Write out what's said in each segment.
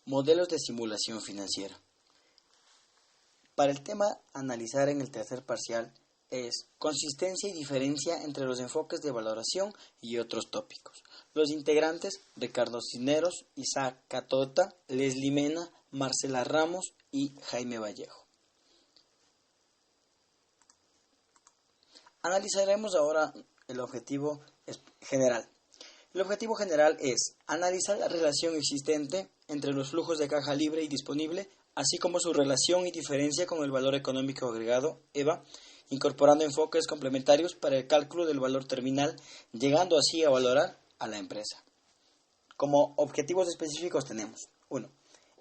Modelos de simulación financiera. Para el tema a analizar en el tercer parcial es consistencia y diferencia entre los enfoques de valoración y otros tópicos. Los integrantes: Ricardo Cisneros, Isaac Catota, Leslie Mena, Marcela Ramos y Jaime Vallejo. Analizaremos ahora el objetivo general. El objetivo general es analizar la relación existente entre los flujos de caja libre y disponible, así como su relación y diferencia con el valor económico agregado, EVA, incorporando enfoques complementarios para el cálculo del valor terminal, llegando así a valorar a la empresa. Como objetivos específicos tenemos: 1.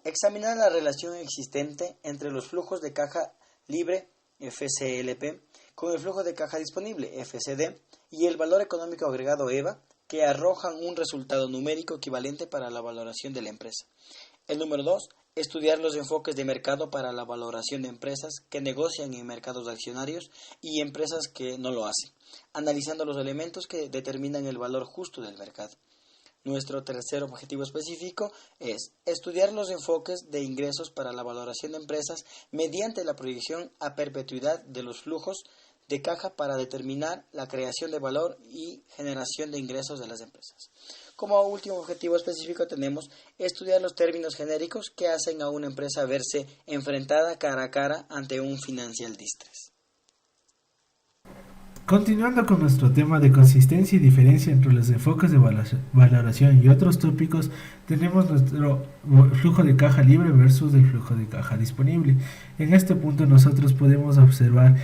Examinar la relación existente entre los flujos de caja libre, FCLP, con el flujo de caja disponible, FCD, y el valor económico agregado, EVA, que arrojan un resultado numérico equivalente para la valoración de la empresa. El número 2, estudiar los enfoques de mercado para la valoración de empresas que negocian en mercados de accionarios y empresas que no lo hacen, analizando los elementos que determinan el valor justo del mercado. Nuestro tercer objetivo específico es estudiar los enfoques de ingresos para la valoración de empresas mediante la proyección a perpetuidad de los flujos de caja para determinar la creación de valor y generación de ingresos de las empresas. Como último objetivo específico tenemos estudiar los términos genéricos que hacen a una empresa verse enfrentada cara a cara ante un financial distress. Continuando con nuestro tema de consistencia y diferencia entre los enfoques de valoración y otros tópicos, tenemos nuestro flujo de caja libre versus el flujo de caja disponible. En este punto nosotros podemos observar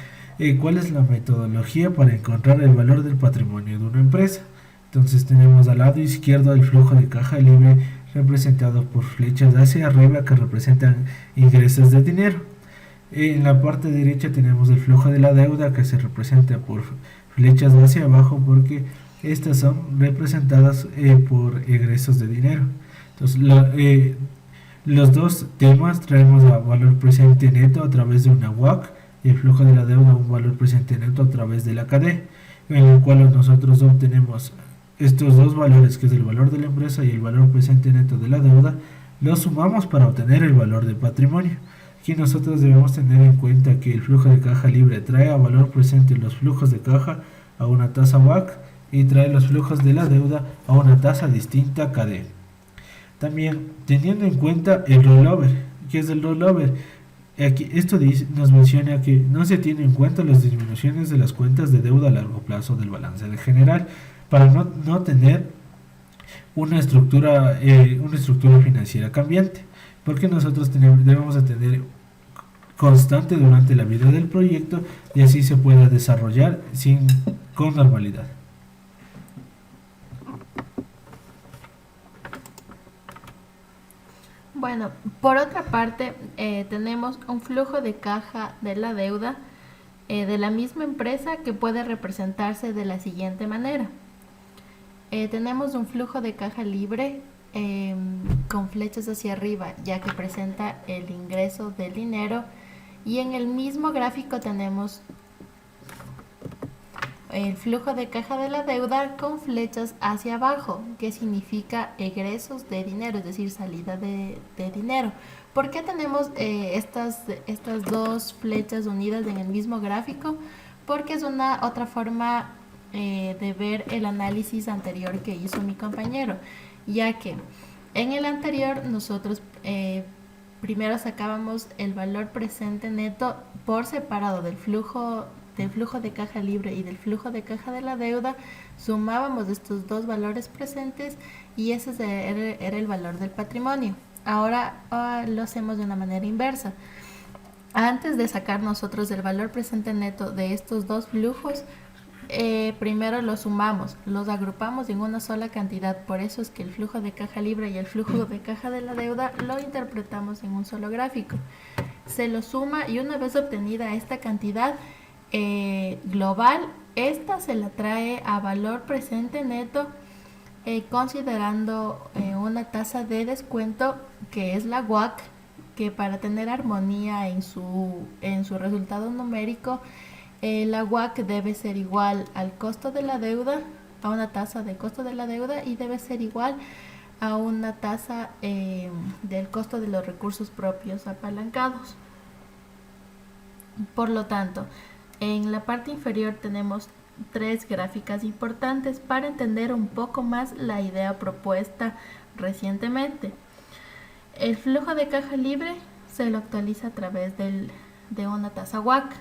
cuál es la metodología para encontrar el valor del patrimonio de una empresa. Entonces tenemos al lado izquierdo el flujo de caja libre representado por flechas hacia arriba que representan ingresos de dinero. En la parte derecha tenemos el flujo de la deuda que se representa por flechas hacia abajo porque estas son representadas por egresos de dinero. Entonces los dos temas traemos a valor presente neto a través de una WACC y el flujo de la deuda a un valor presente neto a través de la CADE, en el cual nosotros obtenemos estos dos valores, que es el valor de la empresa y el valor presente neto de la deuda, los sumamos para obtener el valor del patrimonio. Aquí nosotros debemos tener en cuenta que el flujo de caja libre trae a valor presente los flujos de caja a una tasa WACC y trae los flujos de la deuda a una tasa distinta CADE. También teniendo en cuenta el rollover. ¿Qué es el rollover? Aquí esto nos menciona que no se tiene en cuenta las disminuciones de las cuentas de deuda a largo plazo del balance de general para no tener una estructura financiera cambiante, porque nosotros debemos de tener constante durante la vida del proyecto y así se pueda desarrollar con normalidad. Bueno, por otra parte, tenemos un flujo de caja de la deuda de la misma empresa que puede representarse de la siguiente manera. Tenemos un flujo de caja libre con flechas hacia arriba, ya que presenta el ingreso del dinero, y en el mismo gráfico tenemos el flujo de caja de la deuda con flechas hacia abajo, que significa egresos de dinero, es decir, salida de dinero. ¿Por qué tenemos estas dos flechas unidas en el mismo gráfico? Porque es una otra forma de ver el análisis anterior que hizo mi compañero, ya que en el anterior nosotros primero sacábamos el valor presente neto por separado del flujo de caja libre y del flujo de caja de la deuda, sumábamos estos dos valores presentes y ese era el valor del patrimonio. Ahora lo hacemos de una manera inversa. Antes de sacar nosotros el valor presente neto de estos dos flujos, primero los sumamos, los agrupamos en una sola cantidad. Por eso es que el flujo de caja libre y el flujo de caja de la deuda lo interpretamos en un solo gráfico. Se lo suma y una vez obtenida esta cantidad global, esta se la trae a valor presente neto considerando una tasa de descuento que es la WACC, que para tener armonía en su resultado numérico, la WACC debe ser igual al costo de la deuda, a una tasa de costo de la deuda, y debe ser igual a una tasa de del costo de los recursos propios apalancados. Por lo tanto, en la parte inferior tenemos tres gráficas importantes para entender un poco más la idea propuesta recientemente. El flujo de caja libre se lo actualiza a través de una tasa WACC.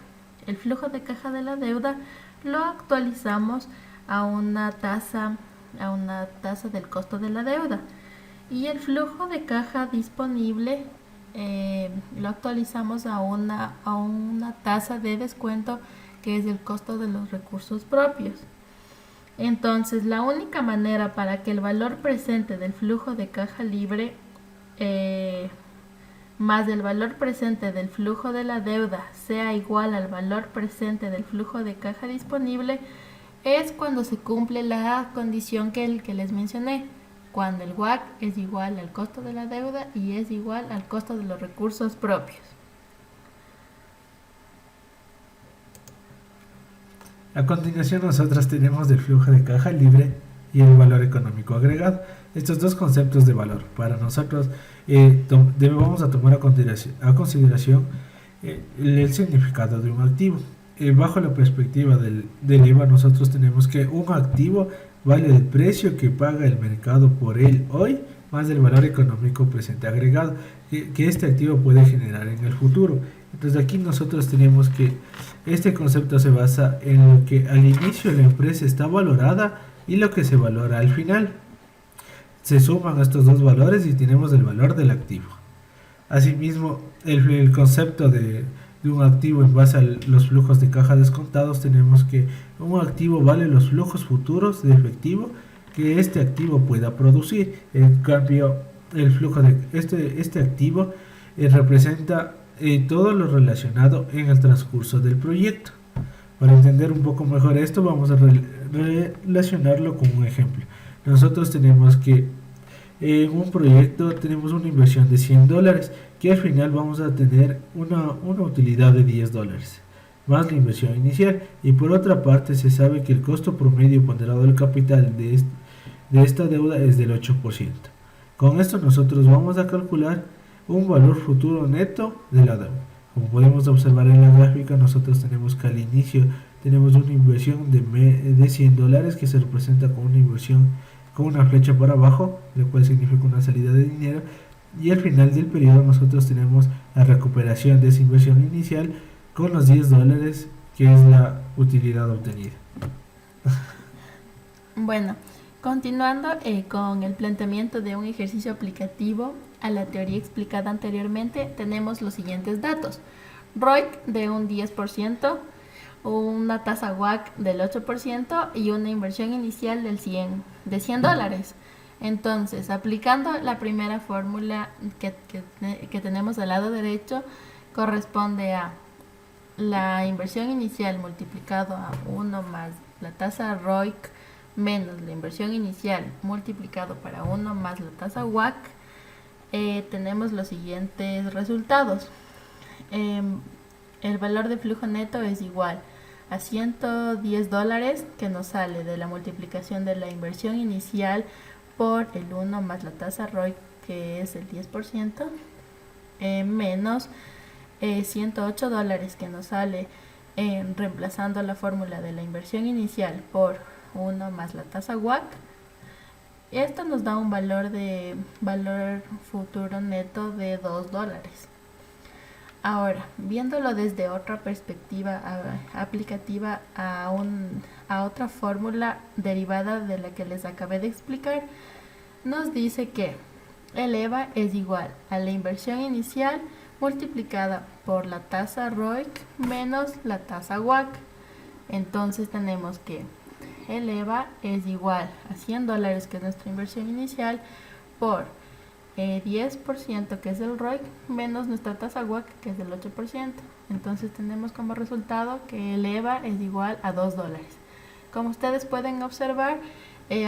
El flujo de caja de la deuda lo actualizamos a una tasa del costo de la deuda. Y el flujo de caja disponible lo actualizamos a una tasa de descuento que es el costo de los recursos propios. Entonces, la única manera para que el valor presente del flujo de caja libre más el valor presente del flujo de la deuda sea igual al valor presente del flujo de caja disponible es cuando se cumple la condición que les mencioné, cuando el WACC es igual al costo de la deuda y es igual al costo de los recursos propios. A continuación nosotros tenemos el flujo de caja libre y el valor económico agregado. Estos dos conceptos de valor para nosotros debemos tomar a consideración el significado de un activo. Bajo la perspectiva del IVA nosotros tenemos que un activo vale el precio que paga el mercado por él hoy más el valor económico presente agregado que este activo puede generar en el futuro. Entonces aquí nosotros tenemos que este concepto se basa en lo que al inicio la empresa está valorada y lo que se valora al final. Se suman estos dos valores y tenemos el valor del activo. Asimismo, el concepto de un activo en base a los flujos de caja descontados, tenemos que un activo vale los flujos futuros de efectivo que este activo pueda producir. En cambio, el flujo de este activo representa todo lo relacionado en el transcurso del proyecto. Para entender un poco mejor esto, vamos a relacionarlo con un ejemplo. Nosotros tenemos que en un proyecto tenemos una inversión de $100 que al final vamos a tener una utilidad de $10 más la inversión inicial, y por otra parte se sabe que el costo promedio ponderado del capital de esta deuda es del 8%. Con esto nosotros vamos a calcular un valor futuro neto de la deuda. Como podemos observar en la gráfica, nosotros tenemos que al inicio tenemos una inversión de $100 que se representa con una inversión con una flecha para abajo, lo cual significa una salida de dinero, y al final del periodo nosotros tenemos la recuperación de esa inversión inicial con los $10 que es la utilidad obtenida. Bueno, continuando con el planteamiento de un ejercicio aplicativo a la teoría explicada anteriormente, tenemos los siguientes datos: ROIC de un 10%, una tasa WACC del 8% y una inversión inicial de $100. Entonces, aplicando la primera fórmula que tenemos al lado derecho, corresponde a la inversión inicial multiplicado a 1 más la tasa ROIC menos la inversión inicial multiplicado para 1 más la tasa WACC. Tenemos los siguientes resultados. El valor de flujo neto es igual a $110 que nos sale de la multiplicación de la inversión inicial por el 1 más la tasa ROIC, que es el 10%, menos $108 que nos sale reemplazando la fórmula de la inversión inicial por 1 más la tasa WACC. Esto nos da un valor futuro neto de $2. Ahora, viéndolo desde otra perspectiva aplicativa a otra fórmula derivada de la que les acabé de explicar, nos dice que el EVA es igual a la inversión inicial multiplicada por la tasa ROIC menos la tasa WACC. Entonces tenemos que el EVA es igual a $100, que es nuestra inversión inicial, por 10%, que es el ROIC, menos nuestra tasa WACC, que es del 8%. Entonces tenemos como resultado que el EVA es igual a $2. Como ustedes pueden observar,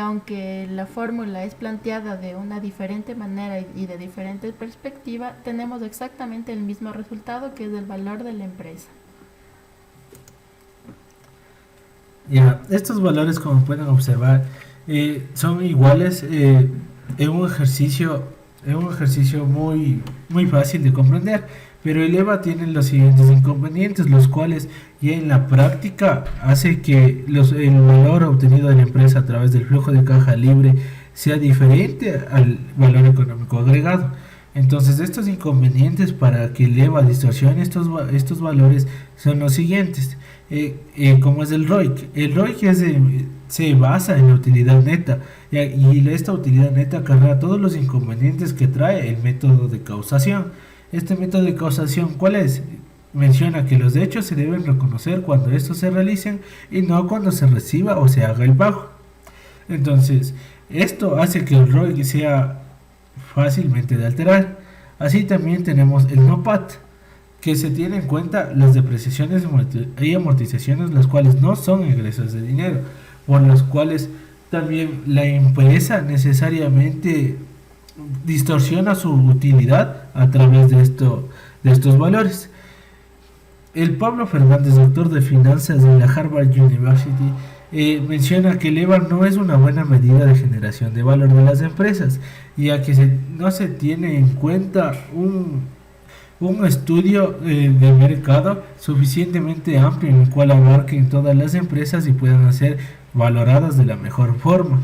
aunque la fórmula es planteada de una diferente manera y de diferente perspectiva, tenemos exactamente el mismo resultado, que es el valor de la empresa. Ya, estos valores, como pueden observar, son iguales en un ejercicio es un ejercicio muy fácil de comprender, pero el EVA tiene los siguientes inconvenientes, los cuales ya en la práctica hace que el valor obtenido de la empresa a través del flujo de caja libre sea diferente al valor económico agregado. Entonces, estos inconvenientes para que el EVA distorsione estos valores son los siguientes. Como es el ROIC. El ROIC se basa en la utilidad neta y esta utilidad neta acarrea todos los inconvenientes que trae el método de causación. Este método de causación, ¿cuál es? Menciona que los hechos se deben reconocer cuando estos se realicen y no cuando se reciba o se haga el pago. Entonces, esto hace que el ROIC sea fácilmente de alterar. Así también tenemos el NOPAT, que se tiene en cuenta las depreciaciones y amortizaciones, las cuales no son ingresos de dinero, por los cuales también la empresa necesariamente distorsiona su utilidad a través de estos valores. El Pablo Fernández, doctor de finanzas de la Harvard University, menciona que el EVA no es una buena medida de generación de valor de las empresas, ya que no se tiene en cuenta un estudio de mercado suficientemente amplio en el cual abarquen todas las empresas y puedan ser valoradas de la mejor forma.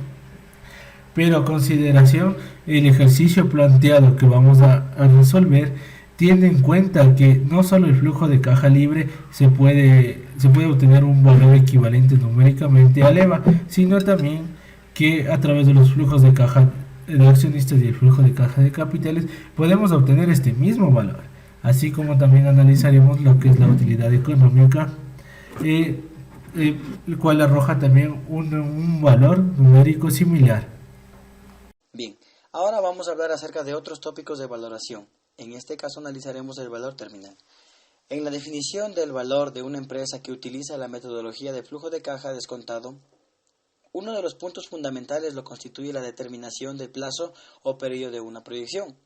Pero a consideración, el ejercicio planteado que vamos a resolver tiene en cuenta que no solo el flujo de caja libre se puede obtener un valor equivalente numéricamente al EVA, sino también que a través de los flujos de caja de accionistas y el flujo de caja de capitales podemos obtener este mismo valor, así como también analizaremos lo que es la utilidad económica, el cual arroja también un valor numérico similar. Bien, ahora vamos a hablar acerca de otros tópicos de valoración. En este caso analizaremos el valor terminal. En la definición del valor de una empresa que utiliza la metodología de flujo de caja descontado, uno de los puntos fundamentales lo constituye la determinación del plazo o periodo de una proyección.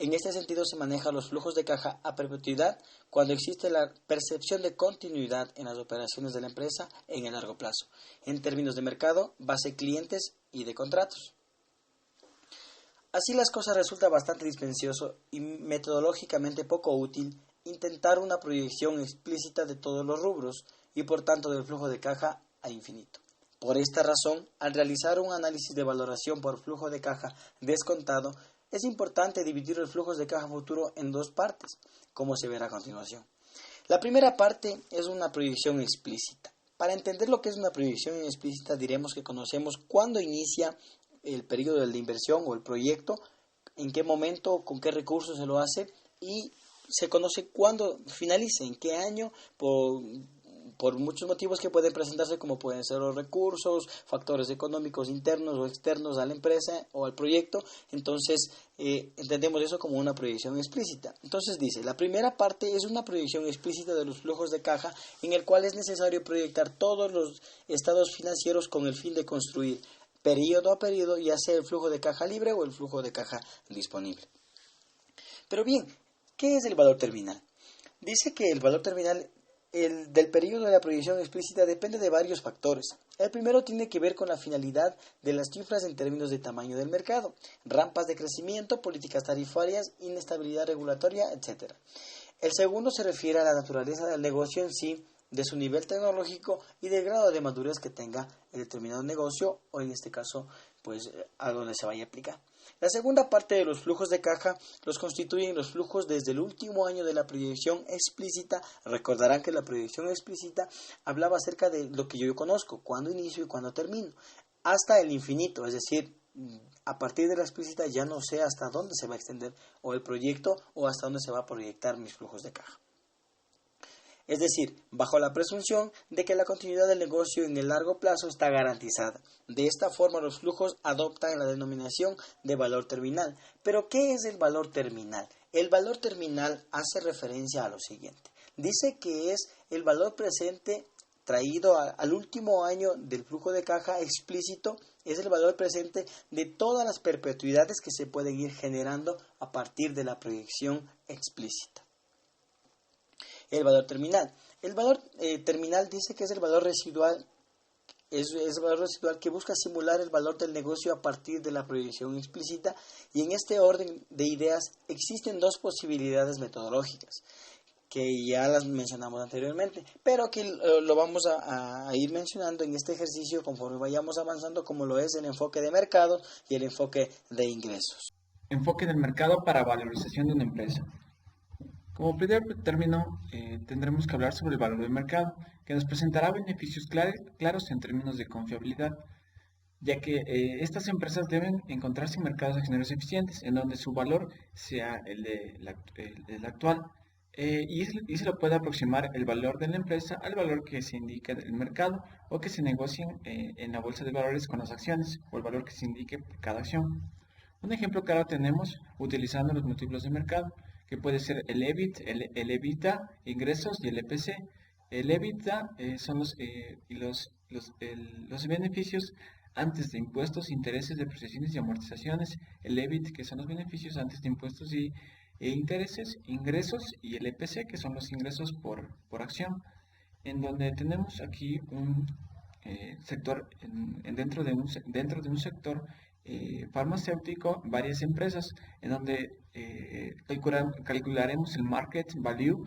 En este sentido se manejan los flujos de caja a perpetuidad cuando existe la percepción de continuidad en las operaciones de la empresa en el largo plazo, en términos de mercado, base de clientes y de contratos. Así las cosas resulta bastante dispendioso y metodológicamente poco útil intentar una proyección explícita de todos los rubros y por tanto del flujo de caja a infinito. Por esta razón, al realizar un análisis de valoración por flujo de caja descontado, es importante dividir los flujos de caja futuro en dos partes, como se verá a continuación. La primera parte es una proyección explícita. Para entender lo que es una proyección explícita, diremos que conocemos cuándo inicia el periodo de la inversión o el proyecto, en qué momento, con qué recursos se lo hace y se conoce cuándo finaliza, en qué año, por muchos motivos que pueden presentarse, como pueden ser los recursos, factores económicos internos o externos a la empresa o al proyecto. Entonces entendemos eso como una proyección explícita. Entonces dice, la primera parte es una proyección explícita de los flujos de caja en el cual es necesario proyectar todos los estados financieros con el fin de construir periodo a periodo, ya sea el flujo de caja libre o el flujo de caja disponible. Pero bien, ¿qué es el valor terminal? Dice que el valor terminal del periodo de la proyección explícita depende de varios factores. El primero tiene que ver con la finalidad de las cifras en términos de tamaño del mercado, rampas de crecimiento, políticas tarifarias, inestabilidad regulatoria, etc. El segundo se refiere a la naturaleza del negocio en sí, de su nivel tecnológico y del grado de madurez que tenga el determinado negocio o en este caso pues a donde se vaya a aplicar. La segunda parte de los flujos de caja los constituyen los flujos desde el último año de la proyección explícita. Recordarán que la proyección explícita hablaba acerca de lo que yo conozco, cuándo inicio y cuándo termino, hasta el infinito, es decir, a partir de la explícita ya no sé hasta dónde se va a extender o el proyecto o hasta dónde se va a proyectar mis flujos de caja. Es decir, bajo la presunción de que la continuidad del negocio en el largo plazo está garantizada. De esta forma los flujos adoptan la denominación de valor terminal. ¿Pero qué es el valor terminal? El valor terminal hace referencia a lo siguiente. Dice que es el valor presente traído al último año del flujo de caja explícito, es el valor presente de todas las perpetuidades que se pueden ir generando a partir de la proyección explícita. El valor terminal. El valor terminal dice que es el valor residual Es valor residual que busca simular el valor del negocio a partir de la proyección explícita, y en este orden de ideas existen dos posibilidades metodológicas que ya las mencionamos anteriormente, pero que lo vamos a ir mencionando en este ejercicio conforme vayamos avanzando, como lo es el enfoque de mercado y el enfoque de ingresos. Enfoque del mercado para valorización de una empresa. Como primer término, tendremos que hablar sobre el valor del mercado, que nos presentará beneficios claros en términos de confiabilidad, ya que estas empresas deben encontrarse en mercados accionarios eficientes, en donde su valor sea el actual, y se lo puede aproximar el valor de la empresa al valor que se indica en el mercado o que se negocien en la bolsa de valores con las acciones, o el valor que se indique por cada acción. Un ejemplo claro tenemos utilizando los múltiplos de mercado, que puede ser el EBIT, el EBITDA, ingresos y el EPC. El EBITDA son los beneficios antes de impuestos, intereses, depreciaciones y amortizaciones. El EBIT, que son los beneficios antes de impuestos e intereses, ingresos, y el EPC, que son los ingresos por acción. En donde tenemos aquí un sector, dentro de un sector farmacéutico, varias empresas, en donde calcularemos el market value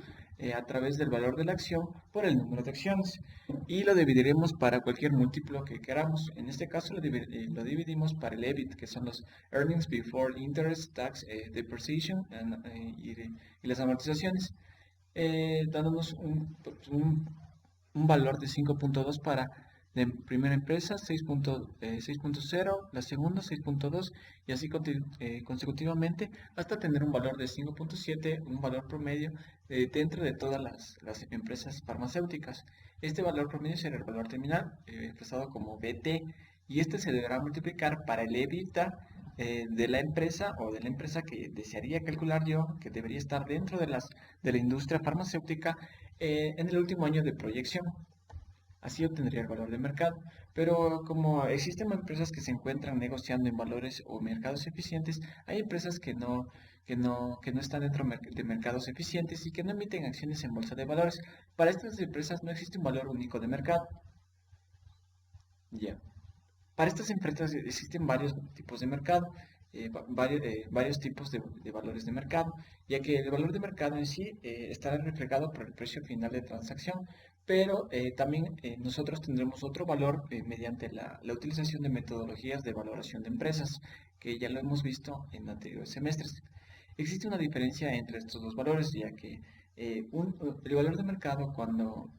a través del valor de la acción por el número de acciones, y lo dividiremos para cualquier múltiplo que queramos. En este caso lo dividimos para el EBIT, que son los Earnings Before Interest, Tax, Depreciation y las amortizaciones, dándonos un valor de 5.2 para la primera empresa, 6.0, la segunda 6.2, y así consecutivamente hasta tener un valor de 5.7, un valor promedio dentro de todas las empresas farmacéuticas. Este valor promedio será el valor terminal, expresado como BT, y este se deberá multiplicar para el EBITDA de la empresa, o de la empresa que desearía calcular yo, que debería estar dentro de la industria farmacéutica en el último año de proyección. Así obtendría el valor de mercado. Pero como existen empresas que se encuentran negociando en valores o mercados eficientes, hay empresas que no están dentro de mercados eficientes y que no emiten acciones en bolsa de valores. Para estas empresas no existe un valor único de mercado. Ya. Para estas empresas existen varios tipos de mercado, varios tipos de valores de mercado, ya que el valor de mercado en sí estará reflejado por el precio final de transacción, pero también nosotros tendremos otro valor mediante la utilización de metodologías de valoración de empresas, que ya lo hemos visto en anteriores semestres. Existe una diferencia entre estos dos valores, ya que el valor de mercado cuando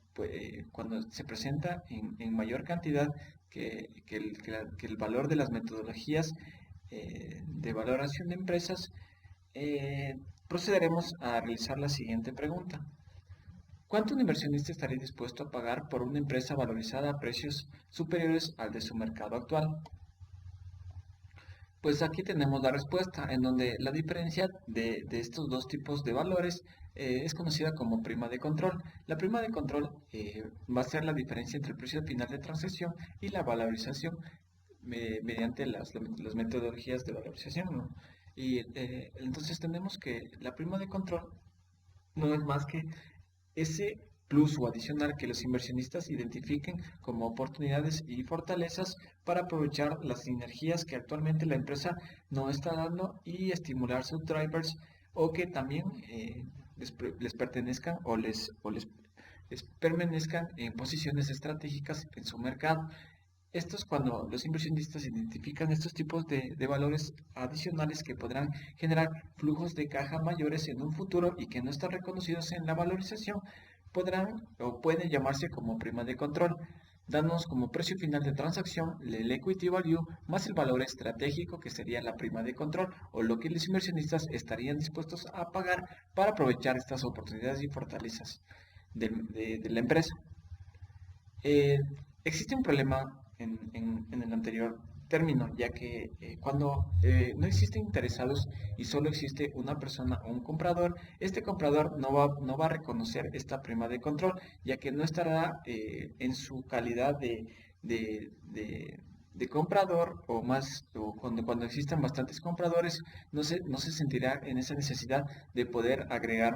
se presenta en mayor cantidad que el valor de las metodologías de valoración de empresas, procederemos a realizar la siguiente pregunta. ¿Cuánto un inversionista estaría dispuesto a pagar por una empresa valorizada a precios superiores al de su mercado actual? Pues aquí tenemos la respuesta, en donde la diferencia de estos dos tipos de valores es conocida como prima de control. La prima de control va a ser la diferencia entre el precio final de transacción y la valorización mediante las metodologías de valorización, ¿no? Y entonces tenemos que la prima de control no es más que ese plus o adicional que los inversionistas identifiquen como oportunidades y fortalezas para aprovechar las sinergias que actualmente la empresa no está dando y estimular sus drivers, o que también les pertenezcan o les permanezcan en posiciones estratégicas en su mercado. Esto es cuando los inversionistas identifican estos tipos de valores adicionales que podrán generar flujos de caja mayores en un futuro y que no están reconocidos en la valorización, podrán o pueden llamarse como prima de control, dándonos como precio final de transacción el equity value más el valor estratégico, que sería la prima de control, o lo que los inversionistas estarían dispuestos a pagar para aprovechar estas oportunidades y fortalezas de la empresa. Existe un problema en el anterior término, ya que cuando no existen interesados y solo existe una persona o un comprador, este comprador no va a reconocer esta prima de control, ya que no estará en su calidad de de comprador o más, o cuando existan bastantes compradores, no se sentirá en esa necesidad de poder agregar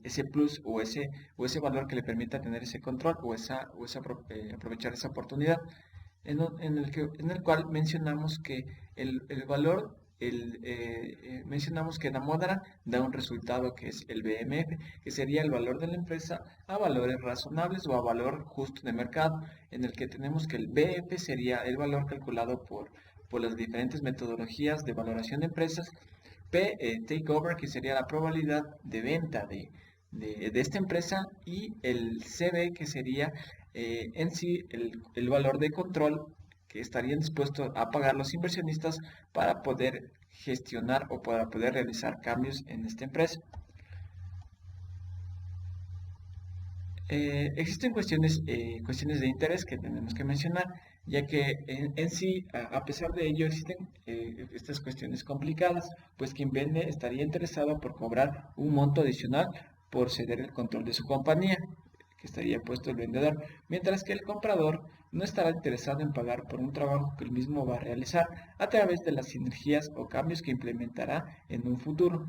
ese plus o ese valor que le permita tener ese control aprovechar esa oportunidad en el cual mencionamos que el valor, mencionamos que la módara da un resultado que es el BMF, que sería el valor de la empresa a valores razonables o a valor justo de mercado, en el que tenemos que el BF sería el valor calculado por las diferentes metodologías de valoración de empresas, P, takeover, que sería la probabilidad de venta de esta empresa, y el CB, que sería en sí el valor de control que estarían dispuestos a pagar los inversionistas para poder gestionar o para poder realizar cambios en esta empresa. Existen cuestiones de interés que tenemos que mencionar, ya que en sí, a pesar de ello, existen estas cuestiones complicadas, pues quien vende estaría interesado por cobrar un monto adicional por ceder el control de su compañía, que estaría puesto el vendedor, mientras que el comprador no estará interesado en pagar por un trabajo que él mismo va a realizar a través de las sinergias o cambios que implementará en un futuro.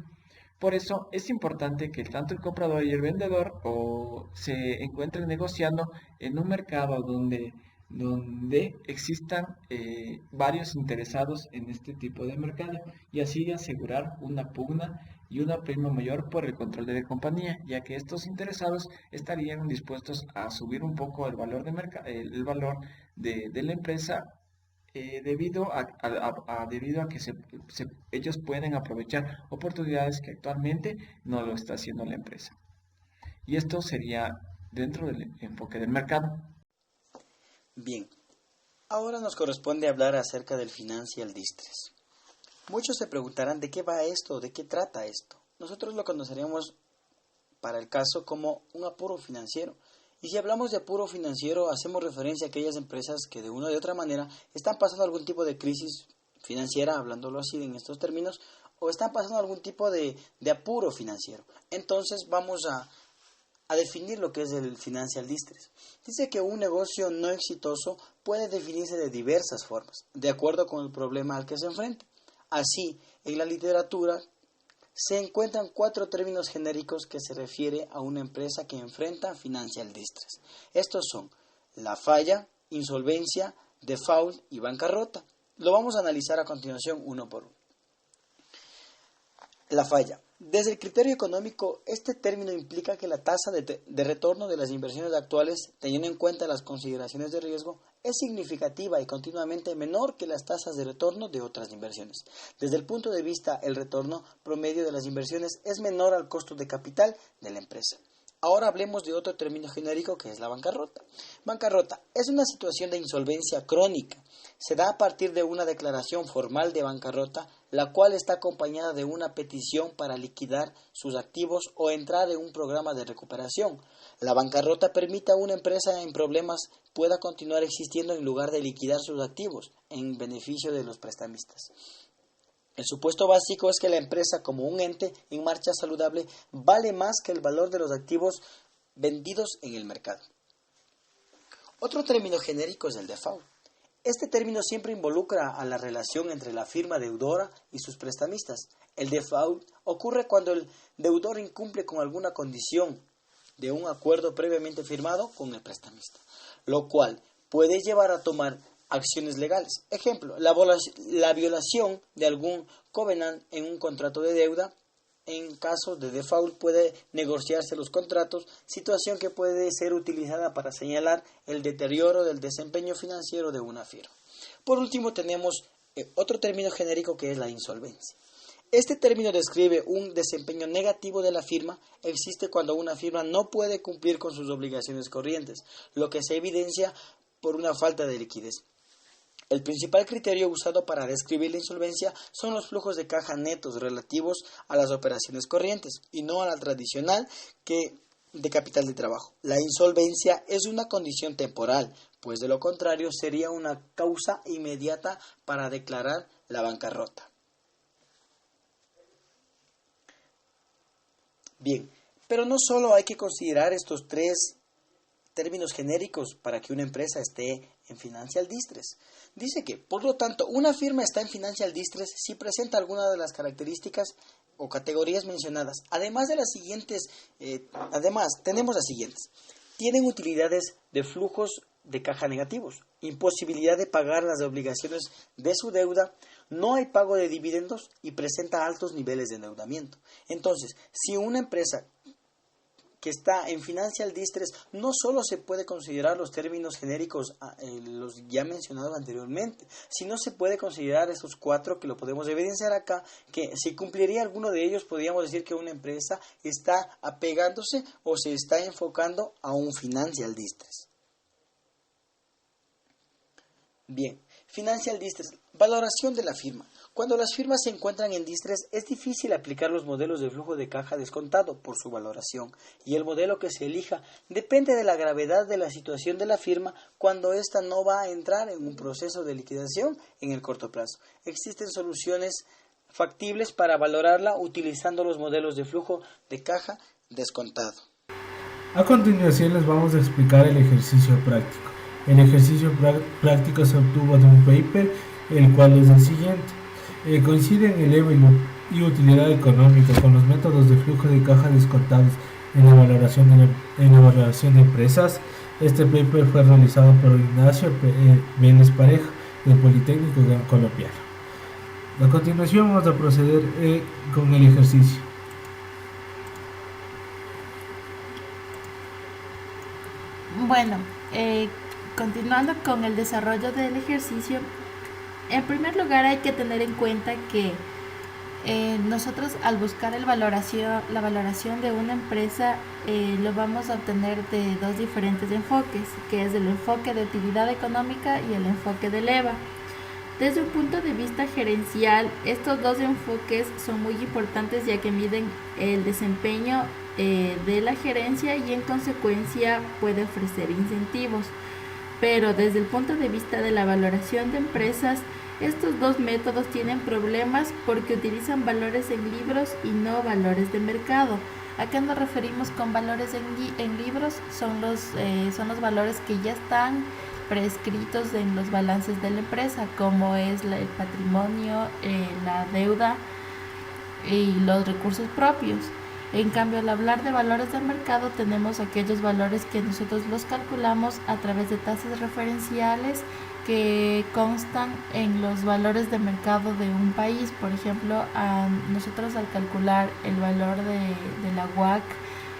Por eso es importante que tanto el comprador y el vendedor se encuentren negociando en un mercado donde existan varios interesados en este tipo de mercado, y así asegurar una pugna y una prima mayor por el control de la compañía, ya que estos interesados estarían dispuestos a subir un poco el valor el valor de la empresa, debido a que ellos pueden aprovechar oportunidades que actualmente no lo está haciendo la empresa. Y esto sería dentro del enfoque del mercado. Bien, ahora nos corresponde hablar acerca del Financial Distress. Muchos se preguntarán de qué va esto, de qué trata esto. Nosotros lo conoceremos para el caso como un apuro financiero. Y si hablamos de apuro financiero, hacemos referencia a aquellas empresas que de una u otra manera están pasando algún tipo de crisis financiera, hablándolo así en estos términos, o están pasando algún tipo de apuro financiero. Entonces vamos a definir lo que es el Financial Distress. Dice que un negocio no exitoso puede definirse de diversas formas, de acuerdo con el problema al que se enfrenta. Así, en la literatura se encuentran 4 términos genéricos que se refiere a una empresa que enfrenta Financial Distress. Estos son la falla, insolvencia, default y bancarrota. Lo vamos a analizar a continuación uno por uno. La falla. Desde el criterio económico, este término implica que la tasa de retorno de las inversiones actuales, teniendo en cuenta las consideraciones de riesgo, es significativa y continuamente menor que las tasas de retorno de otras inversiones. Desde el punto de vista, el retorno promedio de las inversiones es menor al costo de capital de la empresa. Ahora hablemos de otro término genérico que es la bancarrota. Bancarrota es una situación de insolvencia crónica. Se da a partir de una declaración formal de bancarrota, la cual está acompañada de una petición para liquidar sus activos o entrar en un programa de recuperación. La bancarrota permite a una empresa en problemas pueda continuar existiendo en lugar de liquidar sus activos en beneficio de los prestamistas. El supuesto básico es que la empresa, como un ente en marcha saludable, vale más que el valor de los activos vendidos en el mercado. Otro término genérico es el default. Este término siempre involucra a la relación entre la firma deudora y sus prestamistas. El default ocurre cuando el deudor incumple con alguna condición de un acuerdo previamente firmado con el prestamista, lo cual puede llevar a tomar acciones legales. Ejemplo, la violación de algún covenant en un contrato de deuda. En caso de default puede negociarse los contratos, situación que puede ser utilizada para señalar el deterioro del desempeño financiero de una firma. Por último tenemos otro término genérico que es la insolvencia. Este término describe un desempeño negativo de la firma. Existe cuando una firma no puede cumplir con sus obligaciones corrientes, lo que se evidencia por una falta de liquidez. El principal criterio usado para describir la insolvencia son los flujos de caja netos relativos a las operaciones corrientes y no a la tradicional de capital de trabajo. La insolvencia es una condición temporal, pues de lo contrario sería una causa inmediata para declarar la bancarrota. Bien, pero no solo hay que considerar estos 3 términos genéricos para que una empresa esté en Financial Distress. Dice que, por lo tanto, una firma está en Financial Distress si presenta alguna de las características o categorías mencionadas. Además, tenemos las siguientes. Tienen utilidades de flujos de caja negativos, imposibilidad de pagar las obligaciones de su deuda, no hay pago de dividendos y presenta altos niveles de endeudamiento. Entonces, si una empresa que está en Financial Distress, no solo se puede considerar los términos genéricos, los ya mencionados anteriormente, sino se puede considerar esos 4 que lo podemos evidenciar acá, que si cumpliría alguno de ellos, podríamos decir que una empresa está apegándose o se está enfocando a un Financial Distress. Bien, Financial Distress, valoración de la firma. Cuando las firmas se encuentran en distress, es difícil aplicar los modelos de flujo de caja descontado por su valoración, y el modelo que se elija depende de la gravedad de la situación de la firma cuando ésta no va a entrar en un proceso de liquidación en el corto plazo. Existen soluciones factibles para valorarla utilizando los modelos de flujo de caja descontado. A continuación les vamos a explicar el ejercicio práctico. El ejercicio práctico se obtuvo de un paper, el cual es el siguiente. Coinciden el EVA y utilidad económica con los métodos de flujo de caja descontados en la valoración de empresas. Este paper fue realizado por Ignacio Vélez Pareja del Politécnico Colombiano. A continuación vamos a proceder con el ejercicio. Bueno, continuando con el desarrollo del ejercicio, en primer lugar hay que tener en cuenta que nosotros al buscar la valoración de una empresa lo vamos a obtener de 2 diferentes enfoques, que es el enfoque de utilidad económica y el enfoque del EVA. Desde un punto de vista gerencial, estos 2 enfoques son muy importantes ya que miden el desempeño de la gerencia y en consecuencia puede ofrecer incentivos. Pero desde el punto de vista de la valoración de empresas, estos 2 métodos tienen problemas porque utilizan valores en libros y no valores de mercado. ¿A qué nos referimos con valores en libros? Son los valores que ya están prescritos en los balances de la empresa, como es el patrimonio, la deuda y los recursos propios. En cambio, al hablar de valores de mercado, tenemos aquellos valores que nosotros los calculamos a través de tasas referenciales que constan en los valores de mercado de un país. Por ejemplo, nosotros al calcular el valor de la WACC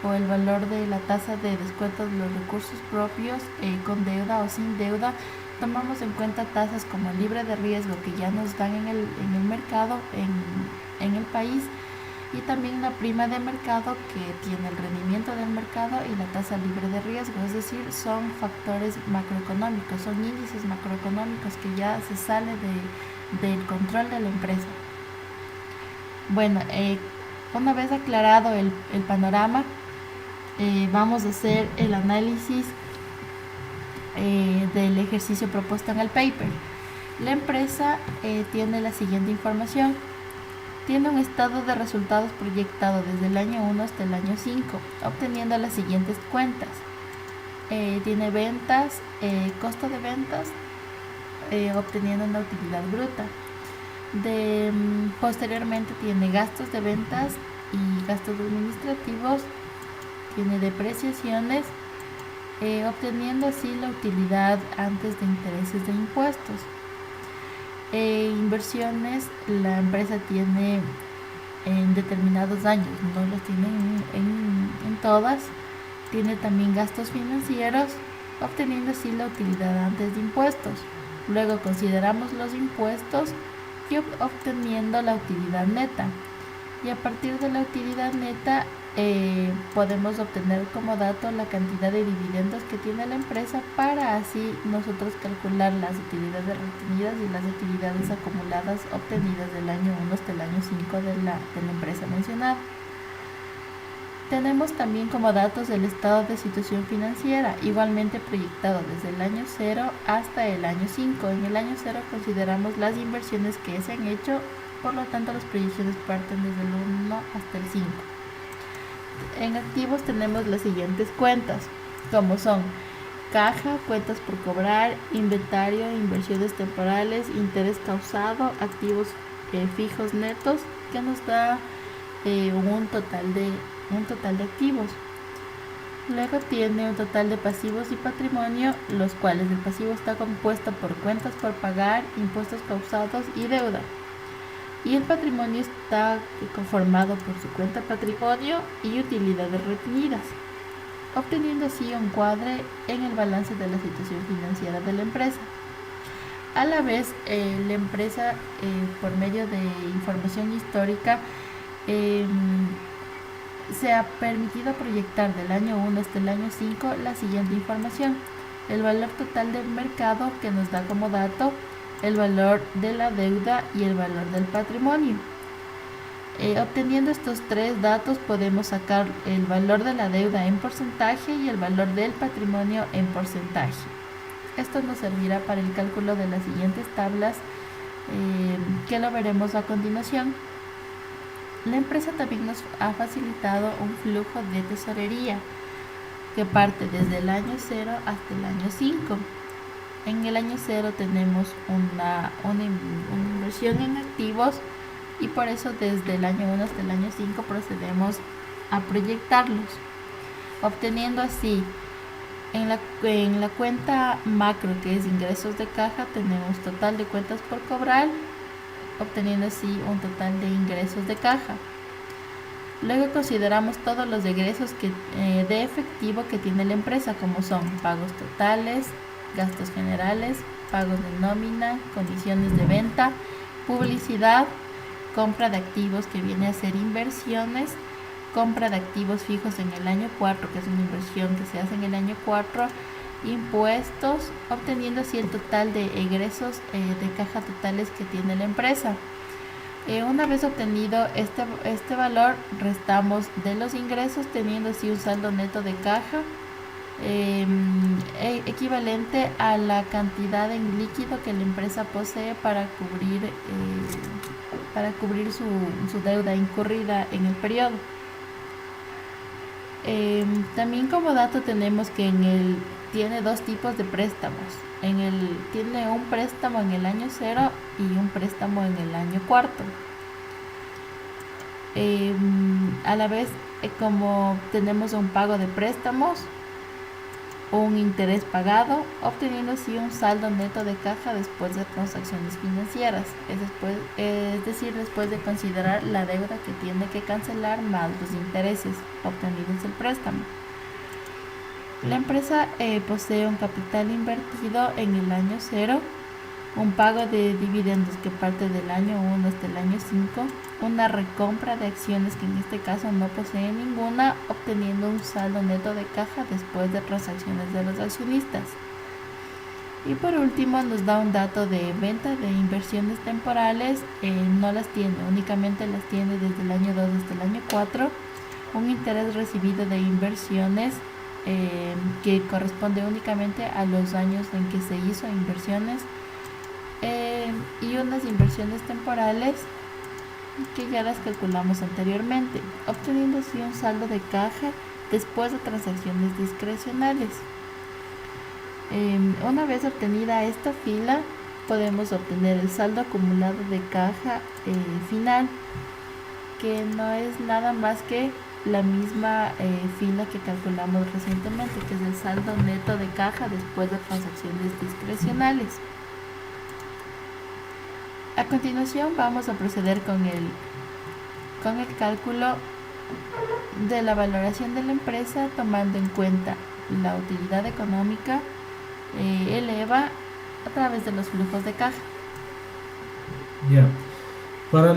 o el valor de la tasa de descuento de los recursos propios con deuda o sin deuda, tomamos en cuenta tasas como el libre de riesgo que ya nos dan en el mercado, en el país, y también la prima de mercado que tiene el rendimiento del mercado y la tasa libre de riesgo, es decir, son factores macroeconómicos, son índices macroeconómicos que ya se sale del control de la empresa. Bueno, una vez aclarado el panorama, vamos a hacer el análisis del ejercicio propuesto en el paper. La empresa tiene la siguiente información. Tiene un estado de resultados proyectado desde el año 1 hasta el año 5, obteniendo las siguientes cuentas. Tiene ventas, costo de ventas, obteniendo una utilidad bruta. Posteriormente tiene gastos de ventas y gastos administrativos, tiene depreciaciones, obteniendo así la utilidad antes de intereses de impuestos. Inversiones, la empresa tiene en determinados años, no los tiene en todas. Tiene también gastos financieros, obteniendo así la utilidad antes de impuestos. Luego consideramos los impuestos y obteniendo la utilidad neta. Y a partir de la utilidad neta podemos obtener como dato la cantidad de dividendos que tiene la empresa para así nosotros calcular las utilidades retenidas y las utilidades acumuladas obtenidas del año 1 hasta el año 5 de la empresa mencionada. Tenemos también como datos el estado de situación financiera, igualmente proyectado desde el año 0 hasta el año 5. En el año 0 consideramos las inversiones que se han hecho, por lo tanto las proyecciones parten desde el 1 hasta el 5. En activos tenemos las siguientes cuentas, como son caja, cuentas por cobrar, inventario, inversiones temporales, interés causado, activos fijos netos, que nos da un total de activos. Luego tiene un total de pasivos y patrimonio, los cuales el pasivo está compuesto por cuentas por pagar, impuestos causados y deuda. Y el patrimonio está conformado por su cuenta patrimonio y utilidades retenidas, obteniendo así un cuadre en el balance de la situación financiera de la empresa. A la vez, la empresa, por medio de información histórica, se ha permitido proyectar del año 1 hasta el año 5 la siguiente información: el valor total del mercado, que nos da como dato el valor de la deuda y el valor del patrimonio. Obteniendo estos tres datos podemos sacar el valor de la deuda en porcentaje y el valor del patrimonio en porcentaje. Esto nos servirá para el cálculo de las siguientes tablas, que lo veremos a continuación. La empresa también nos ha facilitado un flujo de tesorería que parte desde el año 0 hasta el año 5. En el año 0 tenemos una inversión en activos, y por eso desde el año 1 hasta el año 5 procedemos a proyectarlos, obteniendo así en la cuenta macro, que es ingresos de caja, tenemos total de cuentas por cobrar, obteniendo así un total de ingresos de caja. Luego consideramos todos los egresos de efectivo que tiene la empresa, como son pagos totales, gastos generales, pagos de nómina, comisiones de venta, publicidad, compra de activos, que viene a ser inversiones, compra de activos fijos en el año 4, que es una inversión que se hace en el año 4, impuestos, obteniendo así el total de egresos de caja totales que tiene la empresa. Una vez obtenido este valor, restamos de los ingresos, teniendo así un saldo neto de caja equivalente a la cantidad en líquido que la empresa posee para cubrir su deuda incurrida en el periodo. También como dato tenemos que tiene dos tipos de préstamos. Tiene un préstamo en el año 0 y un préstamo en el año 4. A la vez, como tenemos un pago de préstamos, un interés pagado, obteniendo así un saldo neto de caja después de transacciones financieras, es decir, después de considerar la deuda que tiene que cancelar más los intereses obtenidos del préstamo. La empresa posee un capital invertido en el año 0, un pago de dividendos que parte del año 1 hasta el año 5, una recompra de acciones que en este caso no posee ninguna, obteniendo un saldo neto de caja después de transacciones de los accionistas. Y por último nos da un dato de venta de inversiones temporales, no las tiene, únicamente las tiene desde el año 2 hasta el año 4, un interés recibido de inversiones que corresponde únicamente a los años en que se hizo inversiones, y unas inversiones temporales que ya las calculamos anteriormente, obteniendo así un saldo de caja después de transacciones discrecionales. Una vez obtenida esta fila, podemos obtener el saldo acumulado de caja final, que no es nada más que la misma fila que calculamos recientemente, que es el saldo neto de caja después de transacciones discrecionales. A continuación vamos a proceder con el cálculo de la valoración de la empresa, tomando en cuenta la utilidad económica, el EVA, a través de los flujos de caja. Ya. Para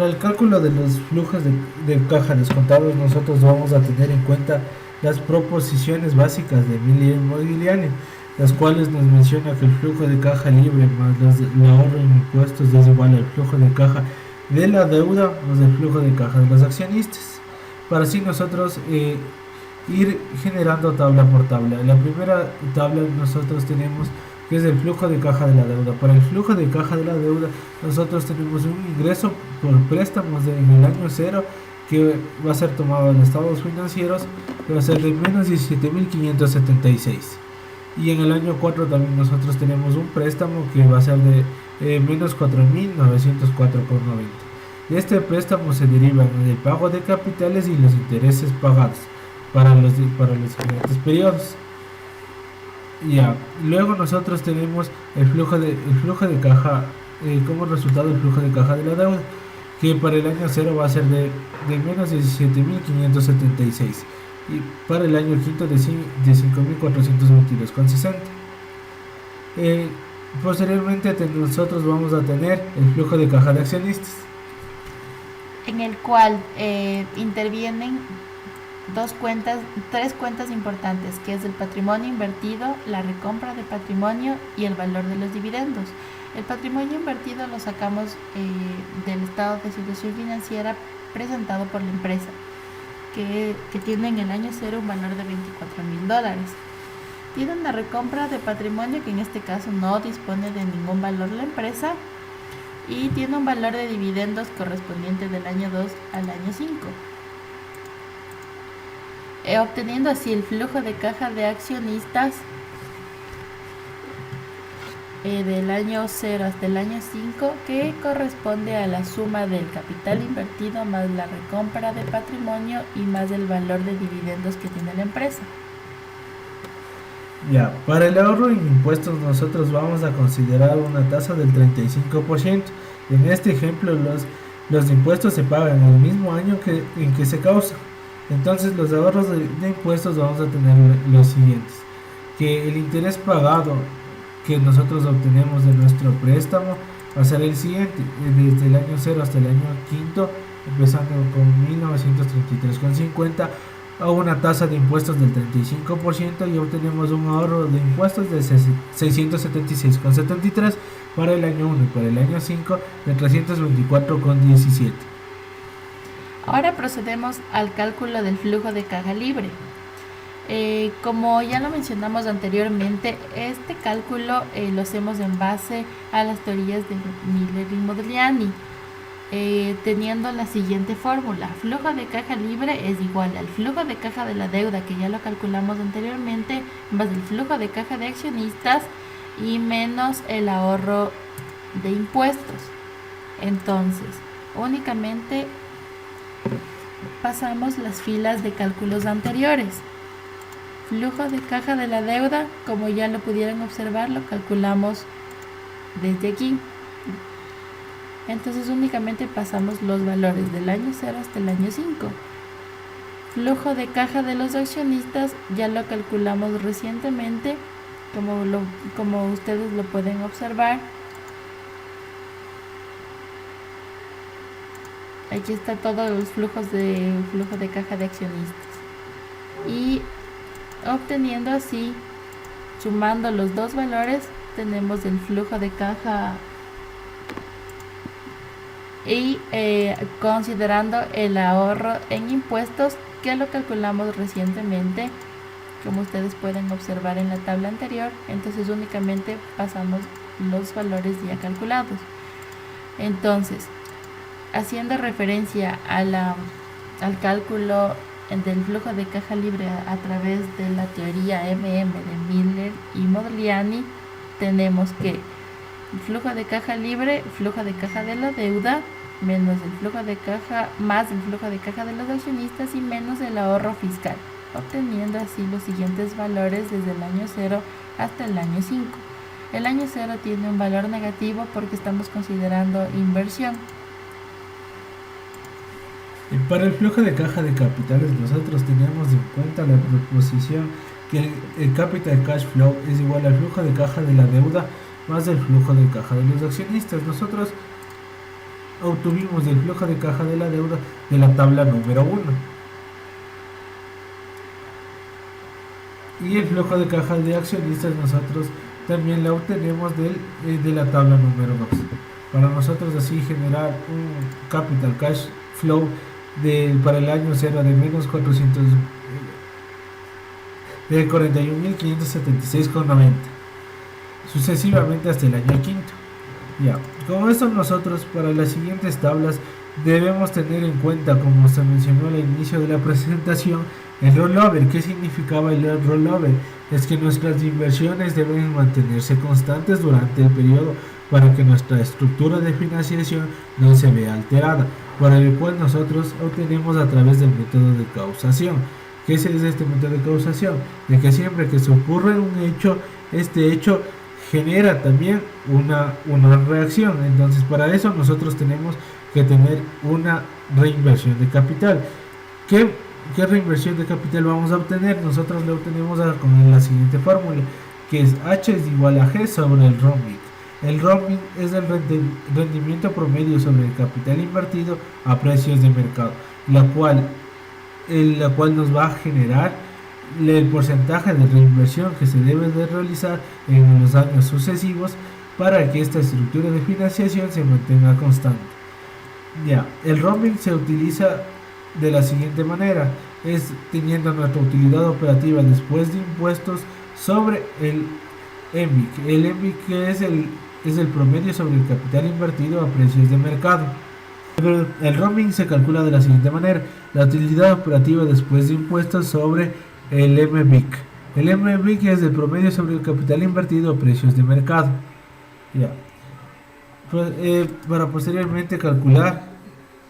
el cálculo de los flujos de caja descontados, nosotros vamos a tener en cuenta las proposiciones básicas de Emilio-Modigliani, las cuales nos menciona que el flujo de caja libre más el ahorro en impuestos es igual al flujo de caja de la deuda más el flujo de caja de los accionistas. Para así nosotros ir generando tabla por tabla. En la primera tabla nosotros tenemos que es el flujo de caja de la deuda. Para el flujo de caja de la deuda nosotros tenemos un ingreso por préstamos en el año 0 que va a ser tomado en estados financieros, que va a ser de menos 17.576. Y en el año 4 también nosotros tenemos un préstamo que va a ser de menos 4.904,90. De este préstamo se derivan el pago de capitales y los intereses pagados para los diferentes periodos. Ya, luego nosotros tenemos el flujo de caja, como resultado el flujo de caja de la deuda, que para el año 0 va a ser de menos 17.576 y para el año quinto de 5.422,60. Posteriormente nosotros vamos a tener el flujo de caja de accionistas, en el cual intervienen tres cuentas importantes, que es el patrimonio invertido, la recompra de patrimonio y el valor de los dividendos. El patrimonio invertido lo sacamos del estado de situación financiera presentado por la empresa, que tiene en el año 0 un valor de $24.000. Tiene una recompra de patrimonio que en este caso no dispone de ningún valor la empresa, y tiene un valor de dividendos correspondiente del año 2 al año 5. Obteniendo así el flujo de caja de accionistas del año 0 hasta el año 5, que corresponde a la suma del capital invertido más la recompra de patrimonio y más el valor de dividendos que tiene la empresa. Ya, para el ahorro en impuestos nosotros vamos a considerar una tasa del 35%. En este ejemplo los impuestos se pagan en el mismo año en que se causa. Entonces los ahorros de impuestos vamos a tener los siguientes: que el interés pagado que nosotros obtenemos de nuestro préstamo va a ser el siguiente, desde el año 0 hasta el año quinto, empezando con 1933,50 a una tasa de impuestos del 35%, y obtenemos un ahorro de impuestos de 676,73 para el año 1 y para el año 5 de 324,17. Ahora procedemos al cálculo del flujo de caja libre. Como ya lo mencionamos anteriormente, este cálculo lo hacemos en base a las teorías de Miller y Modigliani, teniendo la siguiente fórmula: flujo de caja libre es igual al flujo de caja de la deuda, que ya lo calculamos anteriormente, más el flujo de caja de accionistas y menos el ahorro de impuestos. Entonces, únicamente pasamos las filas de cálculos anteriores. Flujo de caja de la deuda, como ya lo pudieron observar, lo calculamos desde aquí. Entonces únicamente pasamos los valores del año 0 hasta el año 5. Flujo de caja de los accionistas ya lo calculamos recientemente, como ustedes lo pueden observar. Aquí está todos los flujo de caja de accionistas. Y obteniendo así, sumando los dos valores, tenemos el flujo de caja y considerando el ahorro en impuestos, que lo calculamos recientemente, como ustedes pueden observar en la tabla anterior. Entonces únicamente pasamos los valores ya calculados. Entonces, haciendo referencia al cálculo del flujo de caja libre a través de la teoría MM de Miller y Modigliani, tenemos que el flujo de caja libre, flujo de caja de la deuda, menos el flujo de caja, más el flujo de caja de los accionistas y menos el ahorro fiscal, obteniendo así los siguientes valores desde el año 0 hasta el año 5. El año 0 tiene un valor negativo porque estamos considerando inversión. Para el flujo de caja de capitales nosotros tenemos en cuenta la proposición que el capital cash flow es igual al flujo de caja de la deuda más el flujo de caja de los accionistas. Nosotros obtuvimos el flujo de caja de la deuda de la tabla número 1 y el flujo de caja de accionistas nosotros también la obtenemos de la tabla número 2. Para nosotros así generar un capital cash flow para el año 0 de menos 41.576,90, sucesivamente hasta el año quinto. Ya, con esto nosotros para las siguientes tablas debemos tener en cuenta, como se mencionó al inicio de la presentación, El rollover, ¿qué significaba el rollover? Es que nuestras inversiones deben mantenerse constantes durante el periodo para que nuestra estructura de financiación no se vea alterada, por el cual nosotros obtenemos a través del método de causación. ¿Qué es este método de causación? De que siempre que se ocurre un hecho, este hecho genera también una reacción. Entonces, para eso nosotros tenemos que tener una reinversión de capital. ¿Qué reinversión de capital vamos a obtener? Nosotros lo obtenemos con la siguiente fórmula, que es H es igual a G sobre el ROMIC. El ROMIC es el rendimiento promedio sobre el capital invertido a precios de mercado, la cual nos va a generar el porcentaje de reinversión que se debe de realizar en los años sucesivos para que esta estructura de financiación se mantenga constante. El ROMIC se utiliza de la siguiente manera, es teniendo nuestra utilidad operativa después de impuestos sobre el EMIC. El EMIC es el promedio sobre el capital invertido a precios de mercado. El ROMIC se calcula de la siguiente manera, la utilidad operativa después de impuestos sobre el MBIC. El MBIC es el promedio sobre el capital invertido a precios de mercado. Para posteriormente calcular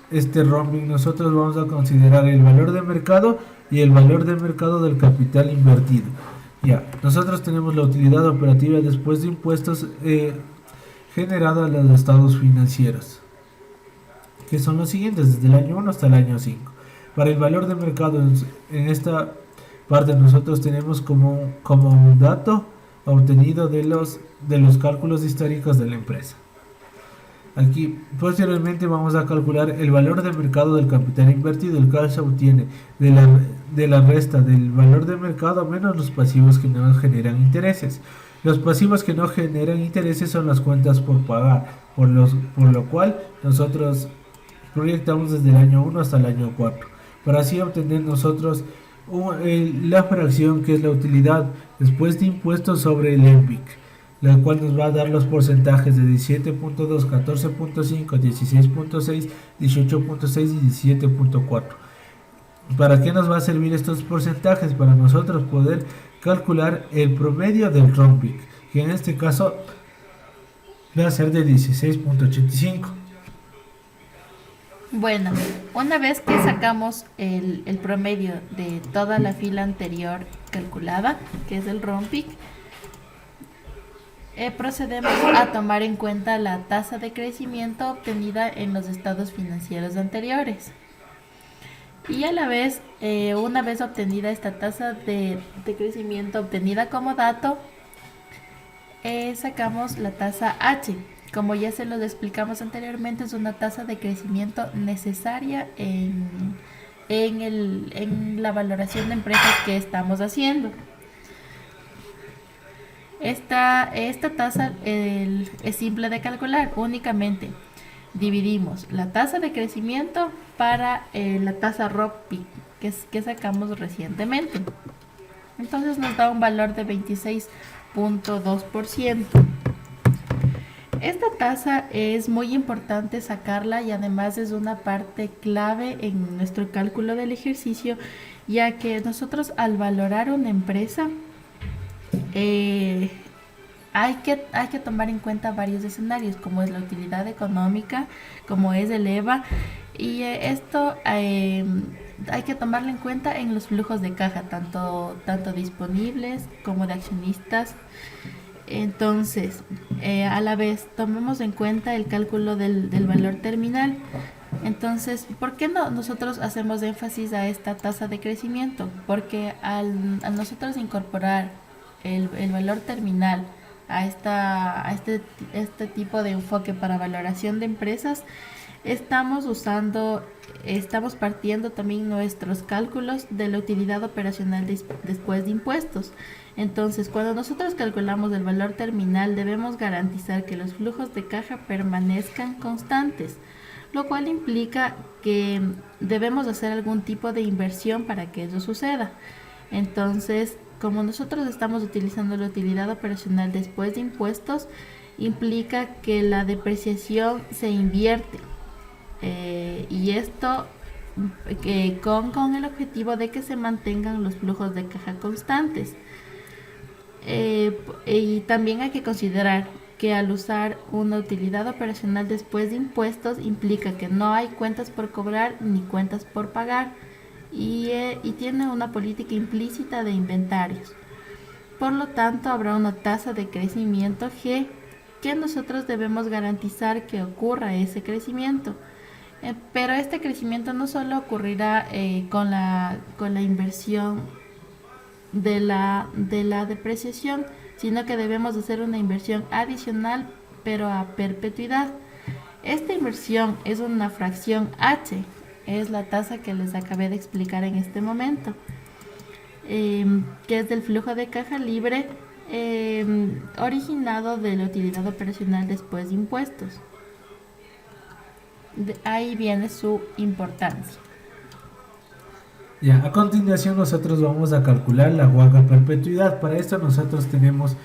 este ROMIC, nosotros vamos a considerar el valor de mercado y el valor de mercado del capital invertido. Nosotros tenemos la utilidad operativa después de impuestos generada a los estados financieros, que son los siguientes desde el año 1 hasta el año 5. Para el valor de mercado, en esta parte nosotros tenemos como un dato obtenido de los cálculos históricos de la empresa. Aquí posteriormente vamos a calcular el valor de mercado del capital invertido, el cual se obtiene de la resta del valor de mercado menos los pasivos que no generan intereses. Los pasivos que no generan intereses son las cuentas por pagar, por lo cual nosotros proyectamos desde el año 1 hasta el año 4, para así obtener nosotros la fracción que es la utilidad después de impuestos sobre el EMBIC, la cual nos va a dar los porcentajes de 17.2, 14.5, 16.6, 18.6 y 17.4. ¿Para qué nos va a servir estos porcentajes? Para nosotros poder calcular el promedio del ROMIC, que en este caso va a ser de 16.85. Bueno, una vez que sacamos el promedio de toda la fila anterior calculada, que es el ROMIC, procedemos a tomar en cuenta la tasa de crecimiento obtenida en los estados financieros anteriores. Y a la vez, una vez obtenida esta tasa de crecimiento obtenida como dato, sacamos la tasa H. Como ya se lo explicamos anteriormente, es una tasa de crecimiento necesaria en la valoración de empresas que estamos haciendo. Esta tasa es simple de calcular, únicamente dividimos la tasa de crecimiento para la tasa ROMIC que sacamos recientemente. Entonces nos da un valor de 26.2%. Esta tasa es muy importante sacarla y además es una parte clave en nuestro cálculo del ejercicio, ya que nosotros al valorar una empresa hay que tomar en cuenta varios escenarios, como es la utilidad económica, como es el EVA, y esto hay que tomarlo en cuenta en los flujos de caja, tanto disponibles como de accionistas. Entonces, a la vez, tomemos en cuenta el cálculo del valor terminal. Entonces, ¿por qué no nosotros hacemos énfasis a esta tasa de crecimiento? Porque al nosotros incorporar el valor terminal a este tipo de enfoque para valoración de empresas, estamos partiendo también nuestros cálculos de la utilidad operacional después de impuestos. Entonces, cuando nosotros calculamos el valor terminal, debemos garantizar que los flujos de caja permanezcan constantes, lo cual implica que debemos hacer algún tipo de inversión para que eso suceda. Entonces, como nosotros estamos utilizando la utilidad operacional después de impuestos, implica que la depreciación se invierte. Y esto con el objetivo de que se mantengan los flujos de caja constantes. Y también hay que considerar que al usar una utilidad operacional después de impuestos implica que no hay cuentas por cobrar ni cuentas por pagar y tiene una política implícita de inventarios. Por lo tanto, habrá una tasa de crecimiento G que nosotros debemos garantizar que ocurra ese crecimiento. Pero este crecimiento no solo ocurrirá con la inversión de la depreciación, sino que debemos hacer una inversión adicional, pero a perpetuidad. Esta inversión es una fracción H, es la tasa que les acabé de explicar en este momento, que es del flujo de caja libre originado de la utilidad operacional después de impuestos. Ahí viene su importancia. Ya, a continuación nosotros vamos a calcular la WACC a perpetuidad. Para esto nosotros tenemos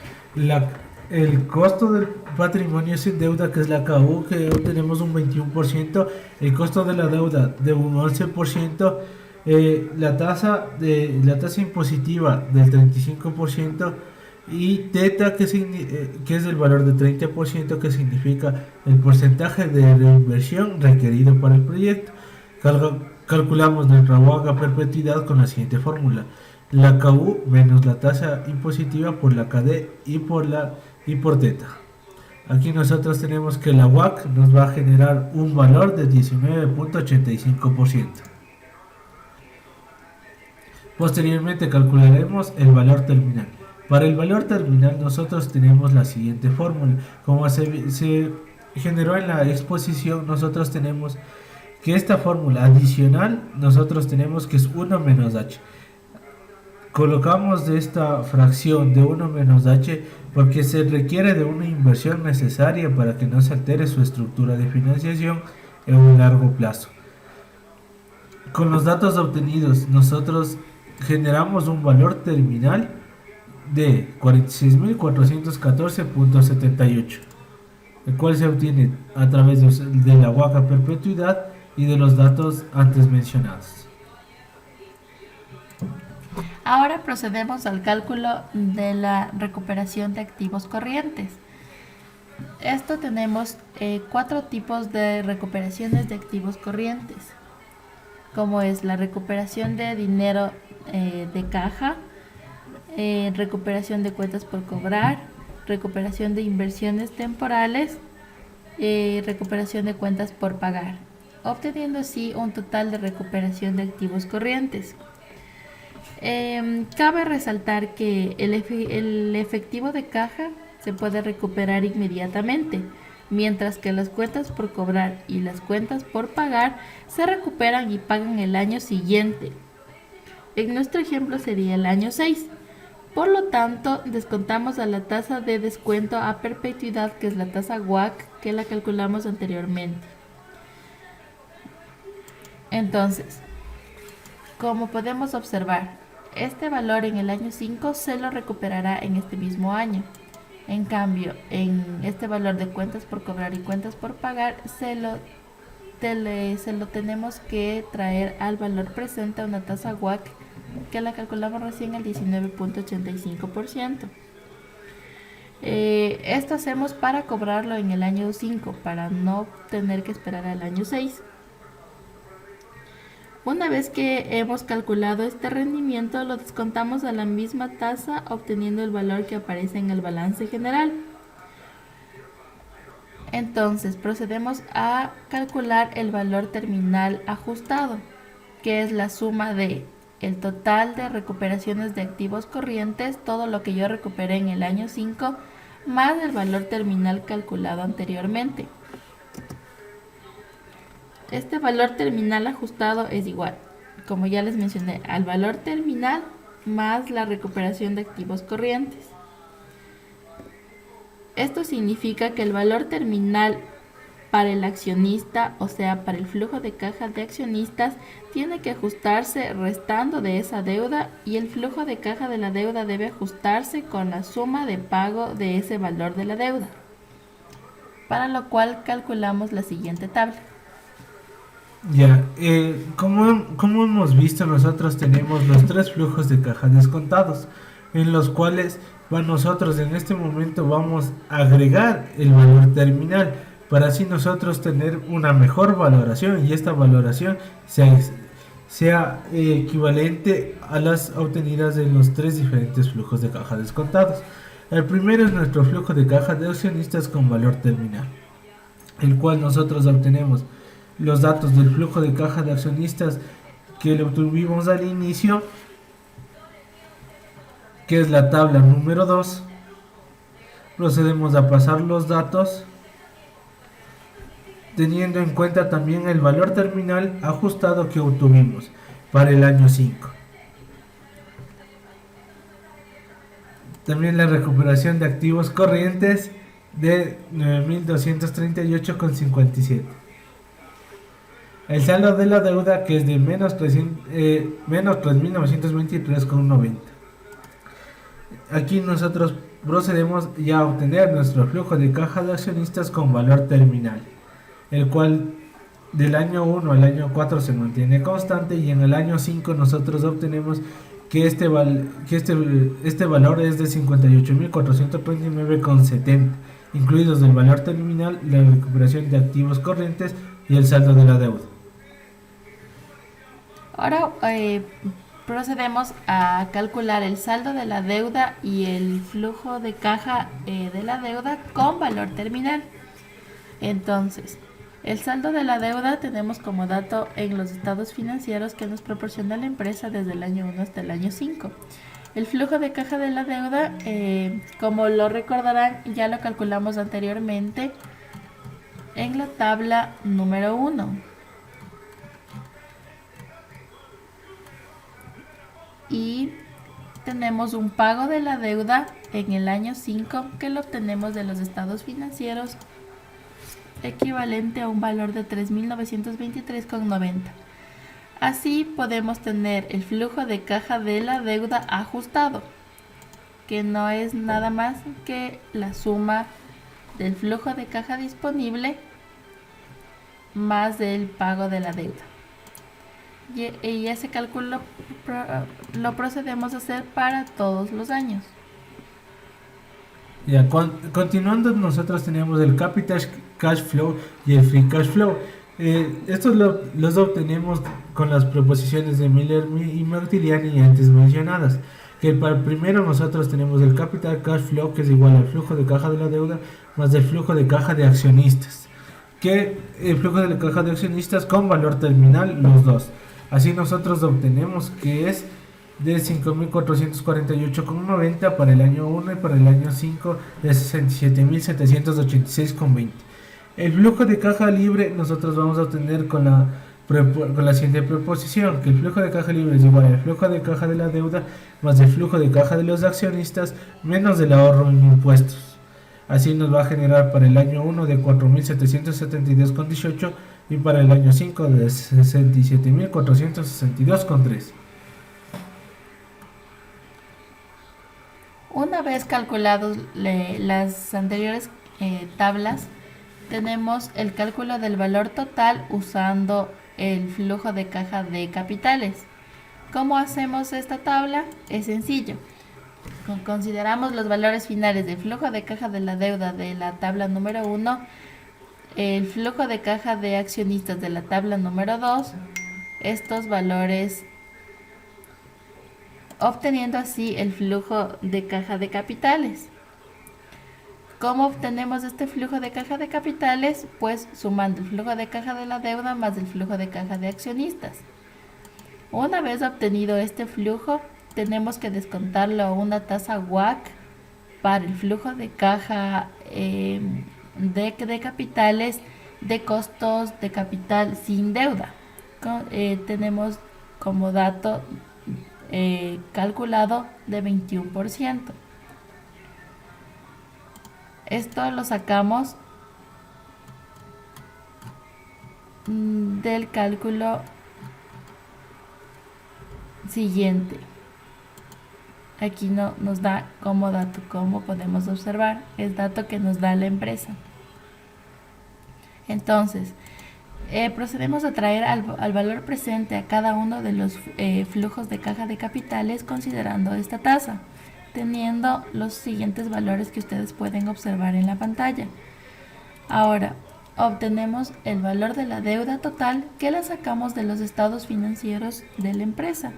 el costo del patrimonio sin deuda, que es la KU, que obtenemos un 21%, el costo de la deuda de un 11%, la tasa impositiva del 35%, y teta que es el valor de 30%, que significa el porcentaje de reinversión requerido para el proyecto. Calculamos nuestra WACC a perpetuidad con la siguiente fórmula: la KU menos la tasa impositiva por la KD y por teta. Aquí nosotros tenemos que la WACC nos va a generar un valor de 19.85%. Posteriormente calcularemos el valor terminal. Para el valor terminal nosotros tenemos la siguiente fórmula. Como se generó en la exposición, nosotros tenemos que esta fórmula adicional, nosotros tenemos que es 1 menos h. Colocamos de esta fracción de 1 menos h porque se requiere de una inversión necesaria para que no se altere su estructura de financiación en un largo plazo. Con los datos obtenidos, nosotros generamos un valor terminal de 46.414.78, el cual se obtiene a través de la WACC a perpetuidad y de los datos antes mencionados. Ahora procedemos al cálculo de la recuperación de activos corrientes. Esto tenemos 4 tipos de recuperaciones de activos corrientes, como es la recuperación de dinero de caja, recuperación de cuentas por cobrar, recuperación de inversiones temporales, recuperación de cuentas por pagar, obteniendo así un total de recuperación de activos corrientes. Cabe resaltar que el efectivo de caja se puede recuperar inmediatamente, mientras que las cuentas por cobrar y las cuentas por pagar se recuperan y pagan el año siguiente. En nuestro ejemplo sería el año 6. Por lo tanto, descontamos a la tasa de descuento a perpetuidad, que es la tasa WACC, que la calculamos anteriormente. Entonces, como podemos observar, este valor en el año 5 se lo recuperará en este mismo año. En cambio, en este valor de cuentas por cobrar y cuentas por pagar, se lo tenemos que traer al valor presente a una tasa WACC, que la calculamos recién al 19.85%. Esto hacemos para cobrarlo en el año 5, para no tener que esperar al año 6. Una vez que hemos calculado este rendimiento, lo descontamos a la misma tasa, obteniendo el valor que aparece en el balance general. Entonces, procedemos a calcular el valor terminal ajustado, que es la suma de el total de recuperaciones de activos corrientes, todo lo que yo recuperé en el año 5, más el valor terminal calculado anteriormente. Este valor terminal ajustado es igual, como ya les mencioné, al valor terminal más la recuperación de activos corrientes. Esto significa que el valor terminal para el accionista, o sea, para el flujo de caja de accionistas, tiene que ajustarse restando de esa deuda, y el flujo de caja de la deuda debe ajustarse con la suma de pago de ese valor de la deuda, para lo cual calculamos la siguiente tabla. Ya, como hemos visto, nosotros tenemos los tres flujos de caja descontados, en los cuales nosotros en este momento vamos a agregar el valor terminal para así nosotros tener una mejor valoración y esta valoración sea equivalente a las obtenidas de los tres diferentes flujos de caja descontados. El primero es nuestro flujo de caja de accionistas con valor terminal, el cual nosotros obtenemos los datos del flujo de caja de accionistas que lo obtuvimos al inicio, que es la tabla número 2. Procedemos a pasar los datos teniendo en cuenta también el valor terminal ajustado que obtuvimos para el año 5. También la recuperación de activos corrientes de 9.238,57. El saldo de la deuda, que es de menos 3.923,90. Aquí nosotros procedemos ya a obtener nuestro flujo de caja de accionistas con valor terminal, el cual del año 1 al año 4 se mantiene constante, y en el año 5 nosotros obtenemos que este valor es de 58.439,70, incluidos del valor terminal, la recuperación de activos corrientes y el saldo de la deuda. Ahora procedemos a calcular el saldo de la deuda y el flujo de caja de la deuda con valor terminal. Entonces, el saldo de la deuda tenemos como dato en los estados financieros que nos proporciona la empresa desde el año 1 hasta el año 5. El flujo de caja de la deuda, como lo recordarán, ya lo calculamos anteriormente en la tabla número 1. Y tenemos un pago de la deuda en el año 5 que lo obtenemos de los estados financieros, equivalente a un valor de 3.923,90. Así podemos tener el flujo de caja de la deuda ajustado, que no es nada más que la suma del flujo de caja disponible más del pago de la deuda. Y ese cálculo lo procedemos a hacer para todos los años. Ya, continuando, nosotros tenemos el Capital Cash Flow y el Free Cash Flow. Estos los obtenemos con las proposiciones de Miller y Martiliani antes mencionadas. Que para el primero nosotros tenemos el Capital Cash Flow, que es igual al flujo de caja de la deuda más el flujo de caja de accionistas. Que el flujo de caja de accionistas con valor terminal, los dos. Así nosotros obtenemos que es de 5.448,90 para el año 1 y para el año 5 de 67.786,20. El flujo de caja libre nosotros vamos a obtener con la siguiente proposición, que el flujo de caja libre es igual al flujo de caja de la deuda más el flujo de caja de los accionistas menos el ahorro en impuestos. Así nos va a generar para el año 1 de 4.772,18 y para el año 5 de 67.462,3. Una vez calculados las anteriores tablas, tenemos el cálculo del valor total usando el flujo de caja de capitales. ¿Cómo hacemos esta tabla? Es sencillo. Consideramos los valores finales del flujo de caja de la deuda de la tabla número 1, el flujo de caja de accionistas de la tabla número 2, estos valores, obteniendo así el flujo de caja de capitales. ¿Cómo obtenemos este flujo de caja de capitales? Pues sumando el flujo de caja de la deuda más el flujo de caja de accionistas. Una vez obtenido este flujo, tenemos que descontarlo a una tasa WACC para el flujo de caja de capitales de costos de capital sin deuda. Tenemos como dato calculado de 21%. Esto lo sacamos del cálculo siguiente. Aquí nos da como dato, como podemos observar, es dato que nos da la empresa. Entonces, procedemos a traer al valor presente a cada uno de los flujos de caja de capitales considerando esta tasa, teniendo los siguientes valores que ustedes pueden observar en la pantalla. Ahora, obtenemos el valor de la deuda total que la sacamos de los estados financieros de la empresa,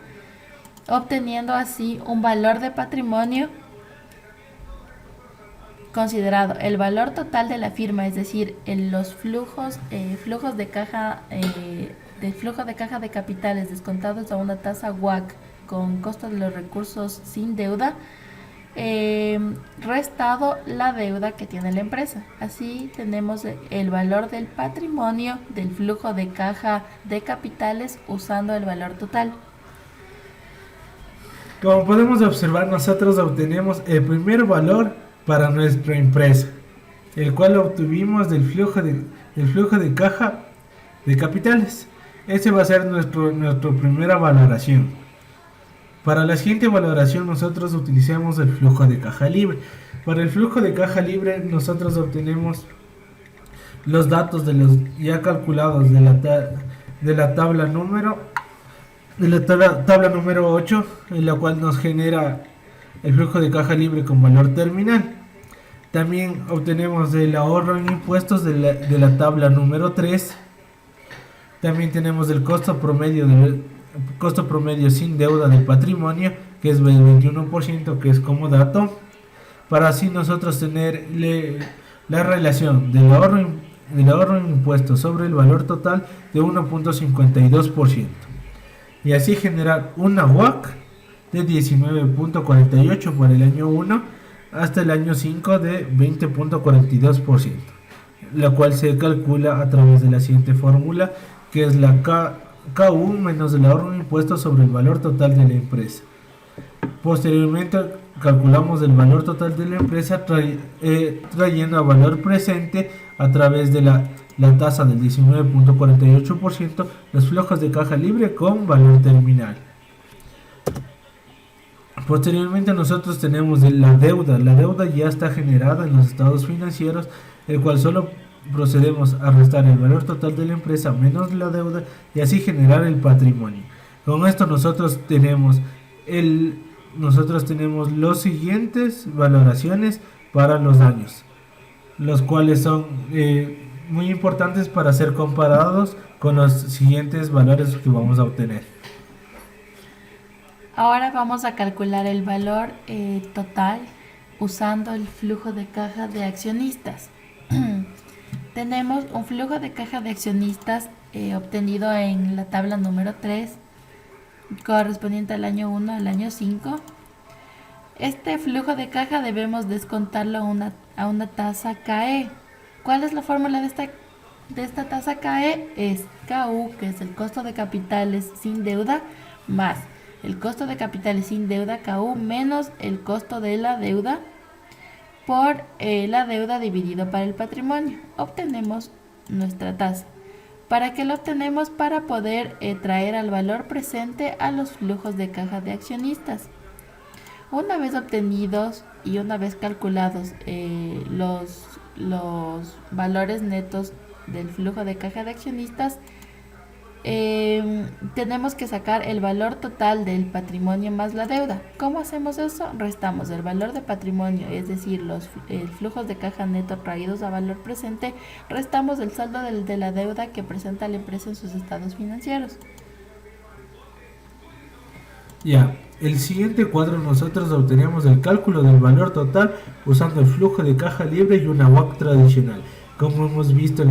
obteniendo así un valor de patrimonio considerado el valor total de la firma, es decir, en los flujos de caja del flujo de caja de capitales descontados a una tasa WACC con costo de los recursos sin deuda, restado la deuda que tiene la empresa. Así tenemos el valor del patrimonio del flujo de caja de capitales usando el valor total. Como podemos observar, nosotros obtenemos el primer valor para nuestra empresa, el cual obtuvimos del flujo de caja de capitales. Ese va a ser nuestra primera valoración. Para la siguiente valoración nosotros utilizamos el flujo de caja libre. Para el flujo de caja libre nosotros obtenemos los datos de los ya calculados de la tabla número 8, en la cual nos genera el flujo de caja libre con valor terminal. También obtenemos el ahorro en impuestos de la tabla número 3. También tenemos el costo promedio sin deuda del patrimonio, que es el 21%, que es como dato, para así nosotros tener la relación del ahorro en impuestos sobre el valor total de 1.52%, y así generar una WACC de 19.48 por el año 1 hasta el año 5 de 20.42%, la cual se calcula a través de la siguiente fórmula, que es la KU menos el ahorro en impuestos sobre el valor total de la empresa. Posteriormente calculamos el valor total de la empresa trayendo a valor presente a través de la tasa del 19.48% los flujos de caja libre con valor terminal. Posteriormente nosotros tenemos la deuda. La deuda ya está generada en los estados financieros, el cual solo procedemos a restar el valor total de la empresa menos la deuda y así generar el patrimonio. Con esto nosotros tenemos los siguientes valoraciones para los años, los cuales son muy importantes para ser comparados con los siguientes valores que vamos a obtener. Ahora vamos a calcular el valor total usando el flujo de caja de accionistas. Tenemos un flujo de caja de accionistas obtenido en la tabla número 3, correspondiente al año 1 al año 5. Este flujo de caja debemos descontarlo a una tasa KE. ¿Cuál es la fórmula de esta tasa KE? Es KU, que es el costo de capitales sin deuda, más el costo de capitales sin deuda KU menos el costo de la deuda por la deuda dividido para el patrimonio. Obtenemos nuestra tasa. ¿Para qué lo obtenemos? Para poder traer al valor presente a los flujos de caja de accionistas. Una vez obtenidos y una vez calculados los valores netos del flujo de caja de accionistas, tenemos que sacar el valor total del patrimonio más la deuda. ¿Cómo hacemos eso? Restamos el valor de patrimonio, es decir, los flujos de caja neto traídos a valor presente, restamos el saldo de la deuda que presenta la empresa en sus estados financieros. Ya, el siguiente cuadro nosotros obtenemos el cálculo del valor total usando el flujo de caja libre y una WACC tradicional. Como hemos visto en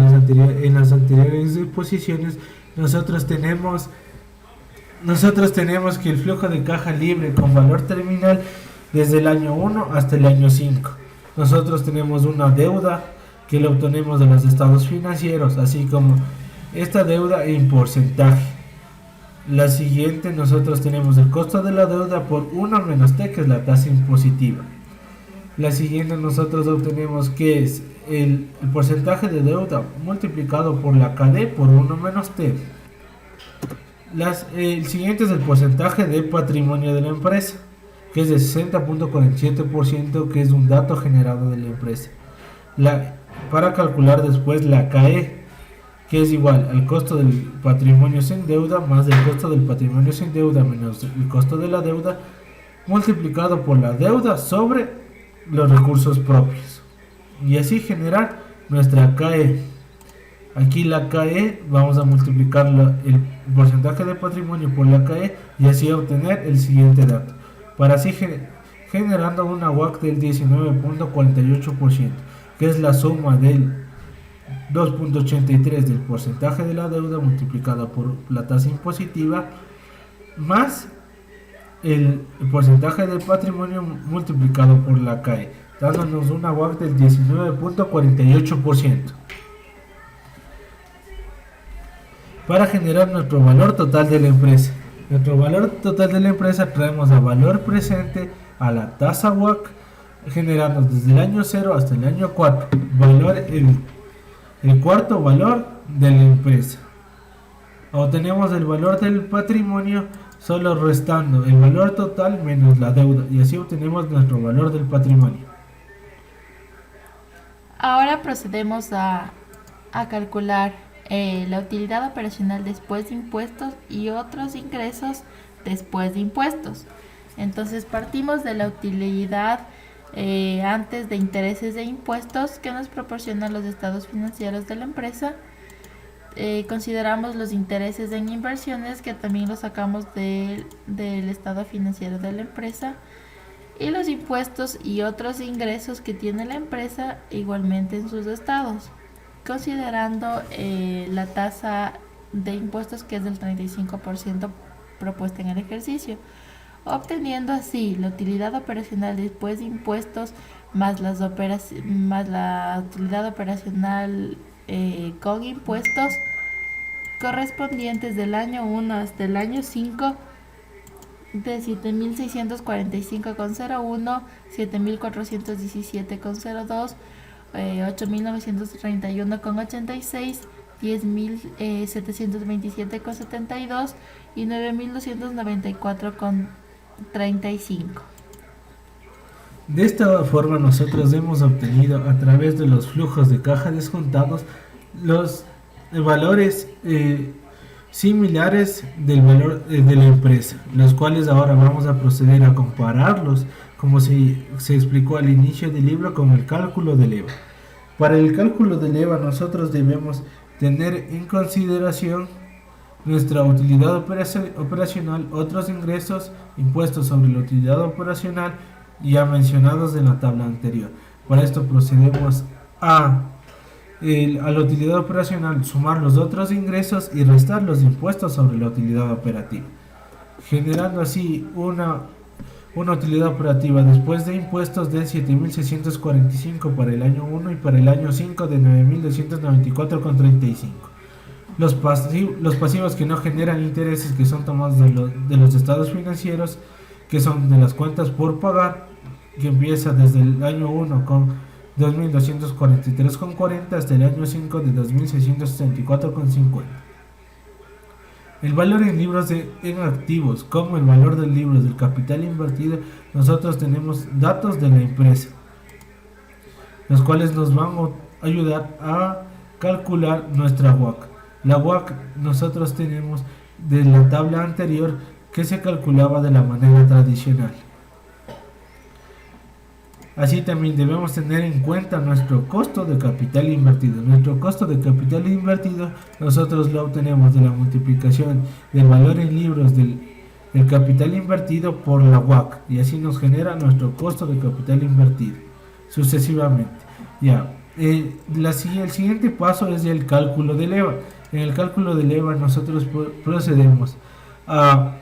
las anteriores exposiciones, nosotros tenemos que el flujo de caja libre con valor terminal desde el año 1 hasta el año 5. Nosotros tenemos una deuda que la obtenemos de los estados financieros, así como esta deuda en porcentaje. La siguiente, nosotros tenemos el costo de la deuda por 1 menos T, que es la tasa impositiva. La siguiente nosotros obtenemos que es el porcentaje de deuda multiplicado por la KD por 1 menos T. El siguiente es el porcentaje de patrimonio de la empresa, que es de 60.47%, que es un dato generado de la empresa. Para calcular después la KE, que es igual al costo del patrimonio sin deuda más el costo del patrimonio sin deuda menos el costo de la deuda multiplicado por la deuda sobre los recursos propios, y así generar nuestra KE. Aquí la KE vamos a multiplicar el porcentaje de patrimonio por la KE y así obtener el siguiente dato, para así generando una WACC del 19.48%, que es la suma del 2.83 del porcentaje de la deuda multiplicada por la tasa impositiva más el porcentaje de patrimonio multiplicado por la KE, dándonos una WACC del 19.48%. Para generar nuestro valor total de la empresa. Nuestro valor total de la empresa traemos a valor presente a la tasa WACC, generando desde el año 0 hasta el año 4, el cuarto valor de la empresa. Obtenemos el valor del patrimonio solo restando el valor total menos la deuda, y así obtenemos nuestro valor del patrimonio. Ahora procedemos a calcular la utilidad operacional después de impuestos y otros ingresos después de impuestos. Entonces partimos de la utilidad antes de intereses e impuestos que nos proporcionan los estados financieros de la empresa. Consideramos los intereses en inversiones, que también los sacamos del estado financiero de la empresa, y los impuestos y otros ingresos que tiene la empresa igualmente en sus estados, considerando la tasa de impuestos, que es del 35% propuesta en el ejercicio, obteniendo así la utilidad operacional después de impuestos más la utilidad operacional con impuestos correspondientes del año 1 hasta el año 5 de 7.645,01, 7.417,02, 8.931,86, 10.727,72 y 9.294,35. De esta forma nosotros hemos obtenido a través de los flujos de caja descontados los valores similares del valor de la empresa, los cuales ahora vamos a proceder a compararlos, como se explicó al inicio del libro, con el cálculo del EVA. Para el cálculo del EVA nosotros debemos tener en consideración nuestra utilidad operacional, otros ingresos, impuestos sobre la utilidad operacional ya mencionados en la tabla anterior. Para esto procedemos a la utilidad operacional sumar los otros ingresos y restar los impuestos sobre la utilidad operativa, generando así una utilidad operativa después de impuestos de 7.645 para el año 1 y para el año 5 de 9.294,35. Los pasivos que no generan intereses, que son tomados de los estados financieros, que son de las cuentas por pagar, que empieza desde el año 1 con 2.243,40 hasta el año 5 de 2.664,50. El valor en libros en activos, como el valor del libro del capital invertido, nosotros tenemos datos de la empresa, los cuales nos van a ayudar a calcular nuestra WACC. La WACC nosotros tenemos de la tabla anterior, que se calculaba de la manera tradicional. Así también debemos tener en cuenta nuestro costo de capital invertido. Nuestro costo de capital invertido nosotros lo obtenemos de la multiplicación del valor en libros del capital invertido por la WACC, y así nos genera nuestro costo de capital invertido sucesivamente. El siguiente paso es el cálculo del EVA. En el cálculo del EVA nosotros procedemos a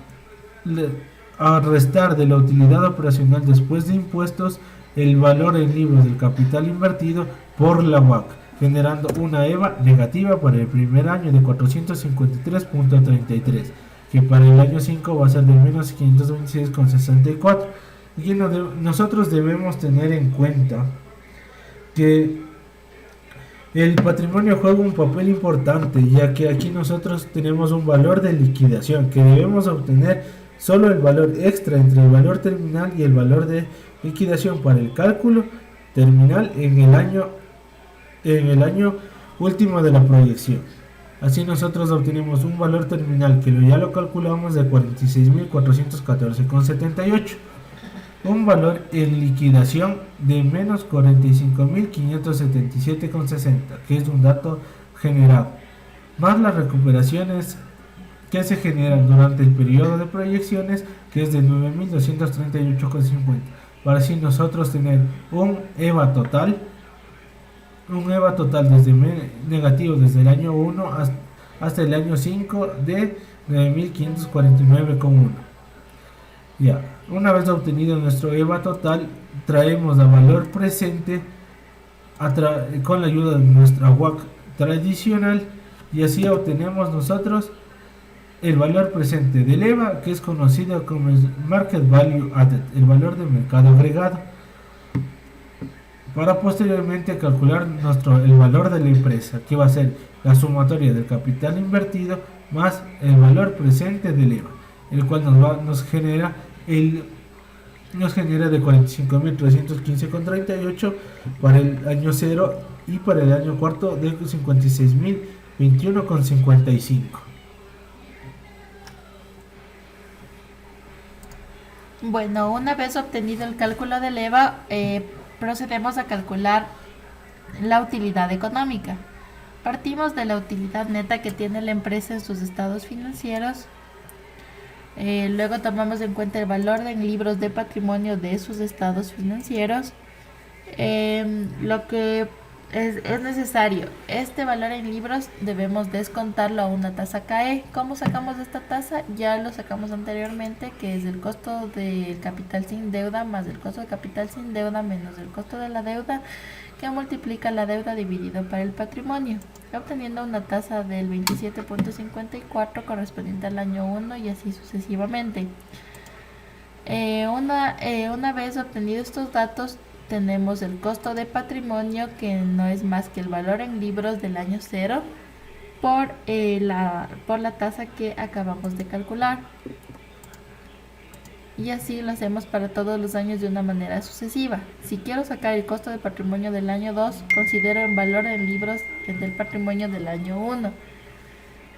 restar de la utilidad operacional después de impuestos el valor en libros del capital invertido por la WACC, generando una EVA negativa para el primer año de 453,33, que para el año 5 va a ser de menos 526,64. Y nosotros debemos tener en cuenta que el patrimonio juega un papel importante, ya que aquí nosotros tenemos un valor de liquidación que debemos obtener solo el valor extra entre el valor terminal y el valor de liquidación para el cálculo terminal en el año último de la proyección. Así nosotros obtenemos un valor terminal que ya lo calculamos de 46.414,78. Un valor en liquidación de menos 45.577,60, que es un dato generado, más las recuperaciones que se generan durante el periodo de proyecciones, que es de 9.238,50, para así nosotros tener un EVA total desde negativo desde el año 1 hasta el año 5 de 9.549,1. Ya, una vez obtenido nuestro EVA total, traemos a valor presente con la ayuda de nuestra WACC tradicional, y así obtenemos nosotros el valor presente del EVA, que es conocido como Market Value Added, el valor de mercado agregado, para posteriormente calcular el valor de la empresa, que va a ser la sumatoria del capital invertido más el valor presente del EVA, el cual nos genera de 45.315,38 para el año 0 y para el año cuarto de 56.021,55. Bueno, una vez obtenido el cálculo del EVA, procedemos a calcular la utilidad económica. Partimos de la utilidad neta que tiene la empresa en sus estados financieros. Luego tomamos en cuenta el valor en libros de patrimonio de sus estados financieros. Lo que es necesario, este valor en libros debemos descontarlo a una tasa CAE. ¿Cómo sacamos esta tasa? Ya lo sacamos anteriormente, que es el costo del capital sin deuda más el costo de capital sin deuda menos el costo de la deuda, que multiplica la deuda dividido por el patrimonio, obteniendo una tasa del 27.54 correspondiente al año 1 y así sucesivamente. Una vez obtenidos estos datos, tenemos el costo de patrimonio, que no es más que el valor en libros del año 0 por la tasa que acabamos de calcular. Y así lo hacemos para todos los años de una manera sucesiva. Si quiero sacar el costo de patrimonio del año 2, considero el valor en libros del patrimonio del año 1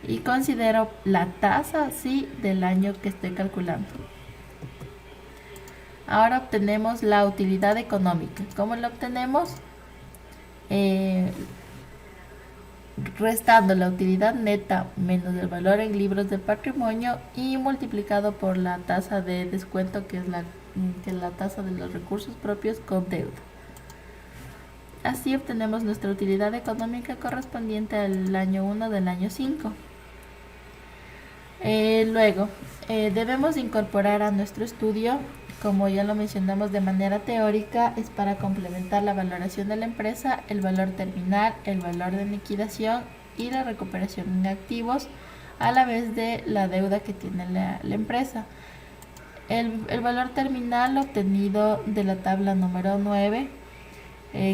y considero la tasa sí del año que estoy calculando. Ahora obtenemos la utilidad económica. ¿Cómo la obtenemos? Restando la utilidad neta menos el valor en libros de patrimonio y multiplicado por la tasa de descuento, que es la tasa de los recursos propios con deuda. Así obtenemos nuestra utilidad económica correspondiente al año 1 del año 5. Luego, debemos incorporar a nuestro estudio, como ya lo mencionamos de manera teórica, es para complementar la valoración de la empresa, el valor terminal, el valor de liquidación y la recuperación en activos, a la vez de la deuda que tiene la empresa. El valor terminal obtenido de la tabla número 9,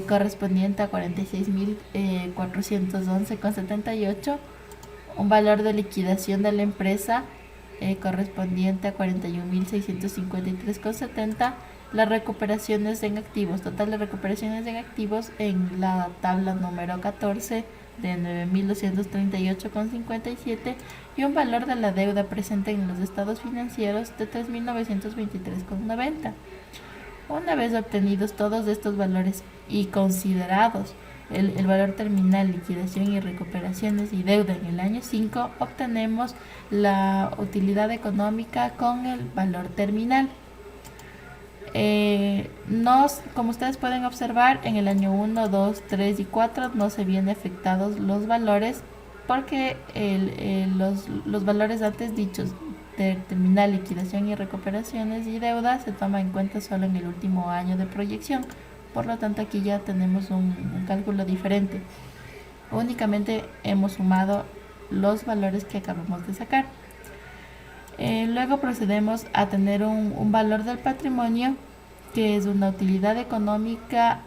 correspondiente a 46.411,78, un valor de liquidación de la empresa correspondiente a 41.653,70, las recuperaciones en activos, total de recuperaciones en activos en la tabla número 14 de 9.238,57 y un valor de la deuda presente en los estados financieros de 3.923,90. Una vez obtenidos todos estos valores y considerados el valor terminal, liquidación y recuperaciones y deuda en el año 5, obtenemos la utilidad económica con el valor terminal. Como ustedes pueden observar, en el año 1, 2, 3 y 4 no se vienen afectados los valores, porque los valores antes dichos de terminal, liquidación y recuperaciones y deuda se toman en cuenta solo en el último año de proyección. Por lo tanto, aquí ya tenemos un cálculo diferente. Únicamente hemos sumado los valores que acabamos de sacar. Luego procedemos a tener un valor del patrimonio, que es una utilidad económica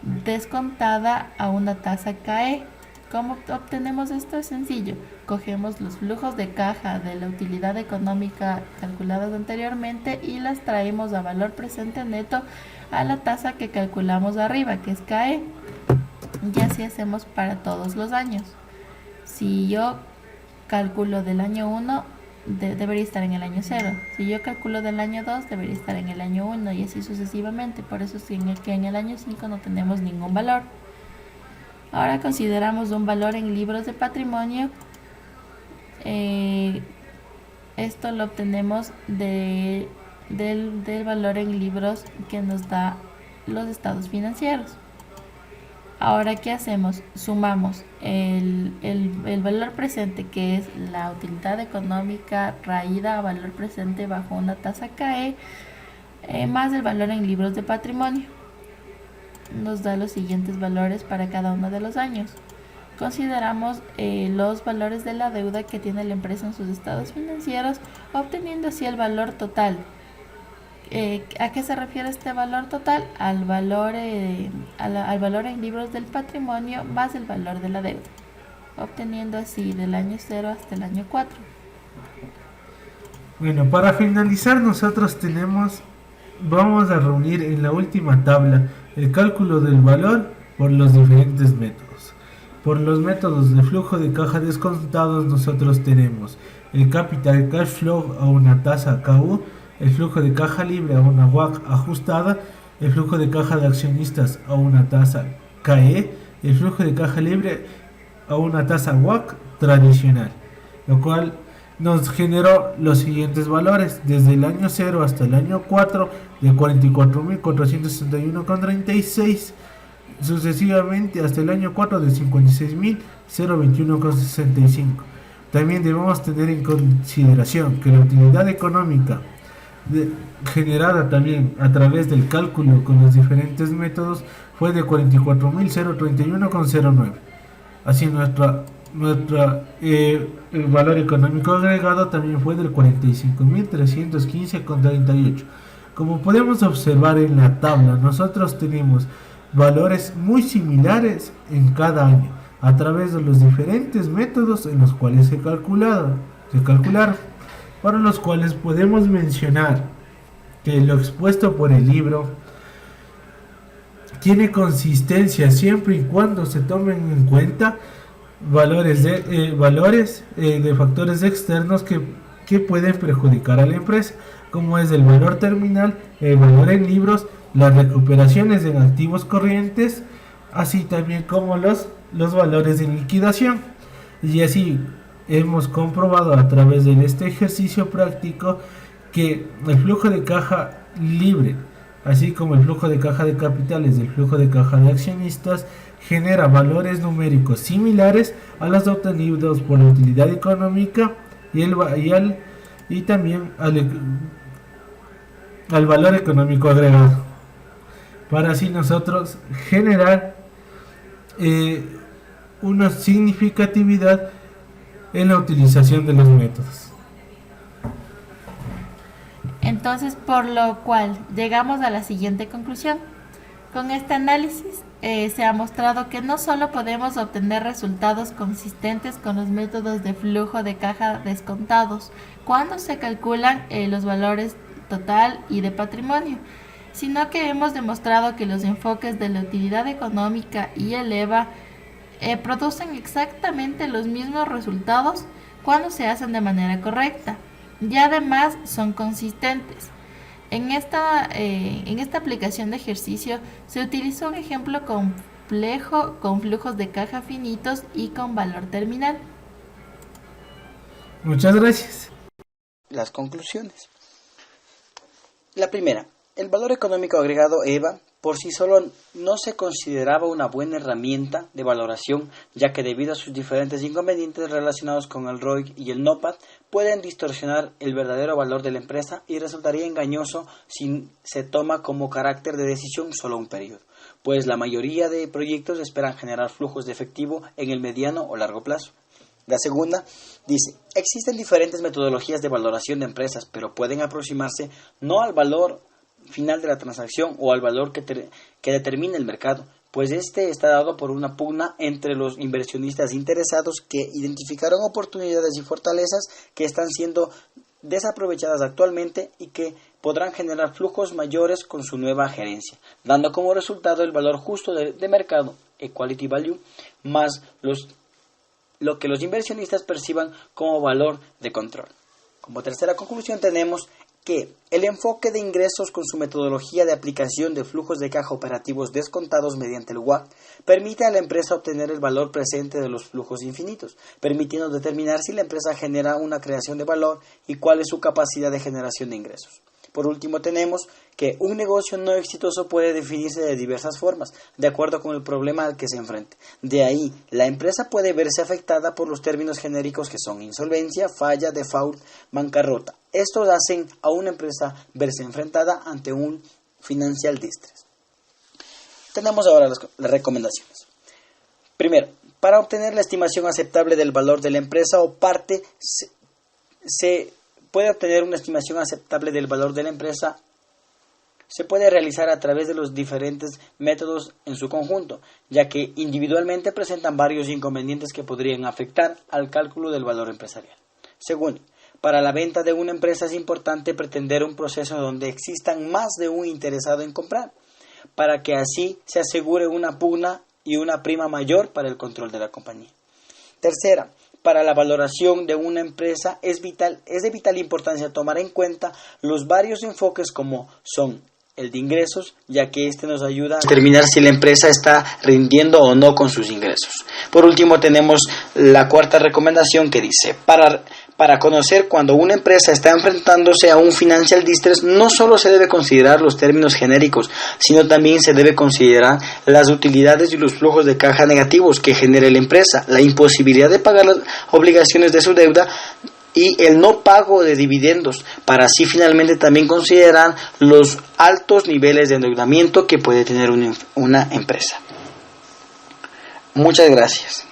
descontada a una tasa CAE. ¿Cómo obtenemos esto? Es sencillo. Cogemos los flujos de caja de la utilidad económica calculadas anteriormente y las traemos a valor presente neto a la tasa que calculamos arriba, que es CAE. Y así hacemos para todos los años. si yo calculo del año 1, debería estar en el año 0. Si yo calculo del año 2, debería estar en el año 1 y así sucesivamente. Por eso es que en el año 5 no tenemos ningún valor. Ahora consideramos un valor en libros de patrimonio. Esto lo obtenemos del valor en libros que nos da los estados financieros. Ahora, ¿qué hacemos? Sumamos el valor presente, que es la utilidad económica raída a valor presente bajo una tasa CAE, más el valor en libros de patrimonio. Nos da los siguientes valores para cada uno de los años. Consideramos los valores de la deuda que tiene la empresa en sus estados financieros, obteniendo así el valor total. ¿A qué se refiere este valor total? Al valor en libros del patrimonio más el valor de la deuda, obteniendo así del año 0 hasta el año 4. Bueno, para finalizar vamos a reunir en la última tabla el cálculo del valor por los diferentes métodos. Por los métodos de flujo de caja descontados nosotros tenemos el capital cash flow a una tasa KU, el flujo de caja libre a una WACC ajustada, el flujo de caja de accionistas a una tasa KE, el flujo de caja libre a una tasa WACC tradicional, lo cual nos generó los siguientes valores desde el año 0 hasta el año 4 de 44.461,36, sucesivamente hasta el año 4 de 56.021,65. También debemos tener en consideración que la utilidad económica generada también a través del cálculo con los diferentes métodos fue de 44.031,09. Así el valor económico agregado también fue del 45.315,38. Como podemos observar en la tabla, nosotros tenemos valores muy similares en cada año a través de los diferentes métodos en los cuales se calcularon, para los cuales podemos mencionar que lo expuesto por el libro tiene consistencia siempre y cuando se tomen en cuenta valores de factores externos que pueden perjudicar a la empresa, como es el valor terminal, el valor en libros, las recuperaciones en activos corrientes, así también como los valores de liquidación. Y así hemos comprobado a través de este ejercicio práctico que el flujo de caja libre, así como el flujo de caja de capitales y el flujo de caja de accionistas, genera valores numéricos similares a los obtenidos por la utilidad económica y también al valor económico agregado, para así nosotros generar una significatividad en la utilización de los métodos. Entonces, por lo cual llegamos a la siguiente conclusión. Con este análisis se ha mostrado que no solo podemos obtener resultados consistentes con los métodos de flujo de caja descontados cuando se calculan los valores total y de patrimonio, sino que hemos demostrado que los enfoques de la utilidad económica y el EVA producen exactamente los mismos resultados cuando se hacen de manera correcta y además son consistentes. En esta aplicación de ejercicio se utilizó un ejemplo complejo con flujos de caja finitos y con valor terminal. Muchas gracias. Las conclusiones. La primera, el valor económico agregado EVA por sí solo no se consideraba una buena herramienta de valoración, ya que debido a sus diferentes inconvenientes relacionados con el ROIC y el NOPAT, pueden distorsionar el verdadero valor de la empresa y resultaría engañoso si se toma como carácter de decisión solo un periodo, pues la mayoría de proyectos esperan generar flujos de efectivo en el mediano o largo plazo. La segunda dice, existen diferentes metodologías de valoración de empresas, pero pueden aproximarse no al valor final de la transacción o al valor que determina el mercado, pues este está dado por una pugna entre los inversionistas interesados que identificaron oportunidades y fortalezas que están siendo desaprovechadas actualmente y que podrán generar flujos mayores con su nueva gerencia, dando como resultado el valor justo de mercado, equality value, más los lo que los inversionistas perciban como valor de control. Como tercera conclusión tenemos que el enfoque de ingresos con su metodología de aplicación de flujos de caja operativos descontados mediante el WACC permite a la empresa obtener el valor presente de los flujos infinitos, permitiendo determinar si la empresa genera una creación de valor y cuál es su capacidad de generación de ingresos. Por último, tenemos que un negocio no exitoso puede definirse de diversas formas, de acuerdo con el problema al que se enfrente. De ahí, la empresa puede verse afectada por los términos genéricos que son insolvencia, falla, default, bancarrota. Estos hacen a una empresa verse enfrentada ante un financial distress. Tenemos ahora las recomendaciones. Primero, para obtener la estimación aceptable del valor de la empresa o parte, se puede obtener una estimación aceptable del valor de la empresa. Se puede realizar a través de los diferentes métodos en su conjunto, ya que individualmente presentan varios inconvenientes que podrían afectar al cálculo del valor empresarial. Segundo, para la venta de una empresa es importante pretender un proceso donde existan más de un interesado en comprar, para que así se asegure una pugna y una prima mayor para el control de la compañía. Tercera, para la valoración de una empresa es de vital importancia tomar en cuenta los varios enfoques como son el de ingresos, ya que este nos ayuda a determinar si la empresa está rindiendo o no con sus ingresos. Por último, tenemos la cuarta recomendación que dice, para conocer cuando una empresa está enfrentándose a un financial distress, no solo se debe considerar los términos genéricos, sino también se debe considerar las utilidades y los flujos de caja negativos que genere la empresa, la imposibilidad de pagar las obligaciones de su deuda y el no pago de dividendos, para así finalmente también considerar los altos niveles de endeudamiento que puede tener una empresa. Muchas gracias.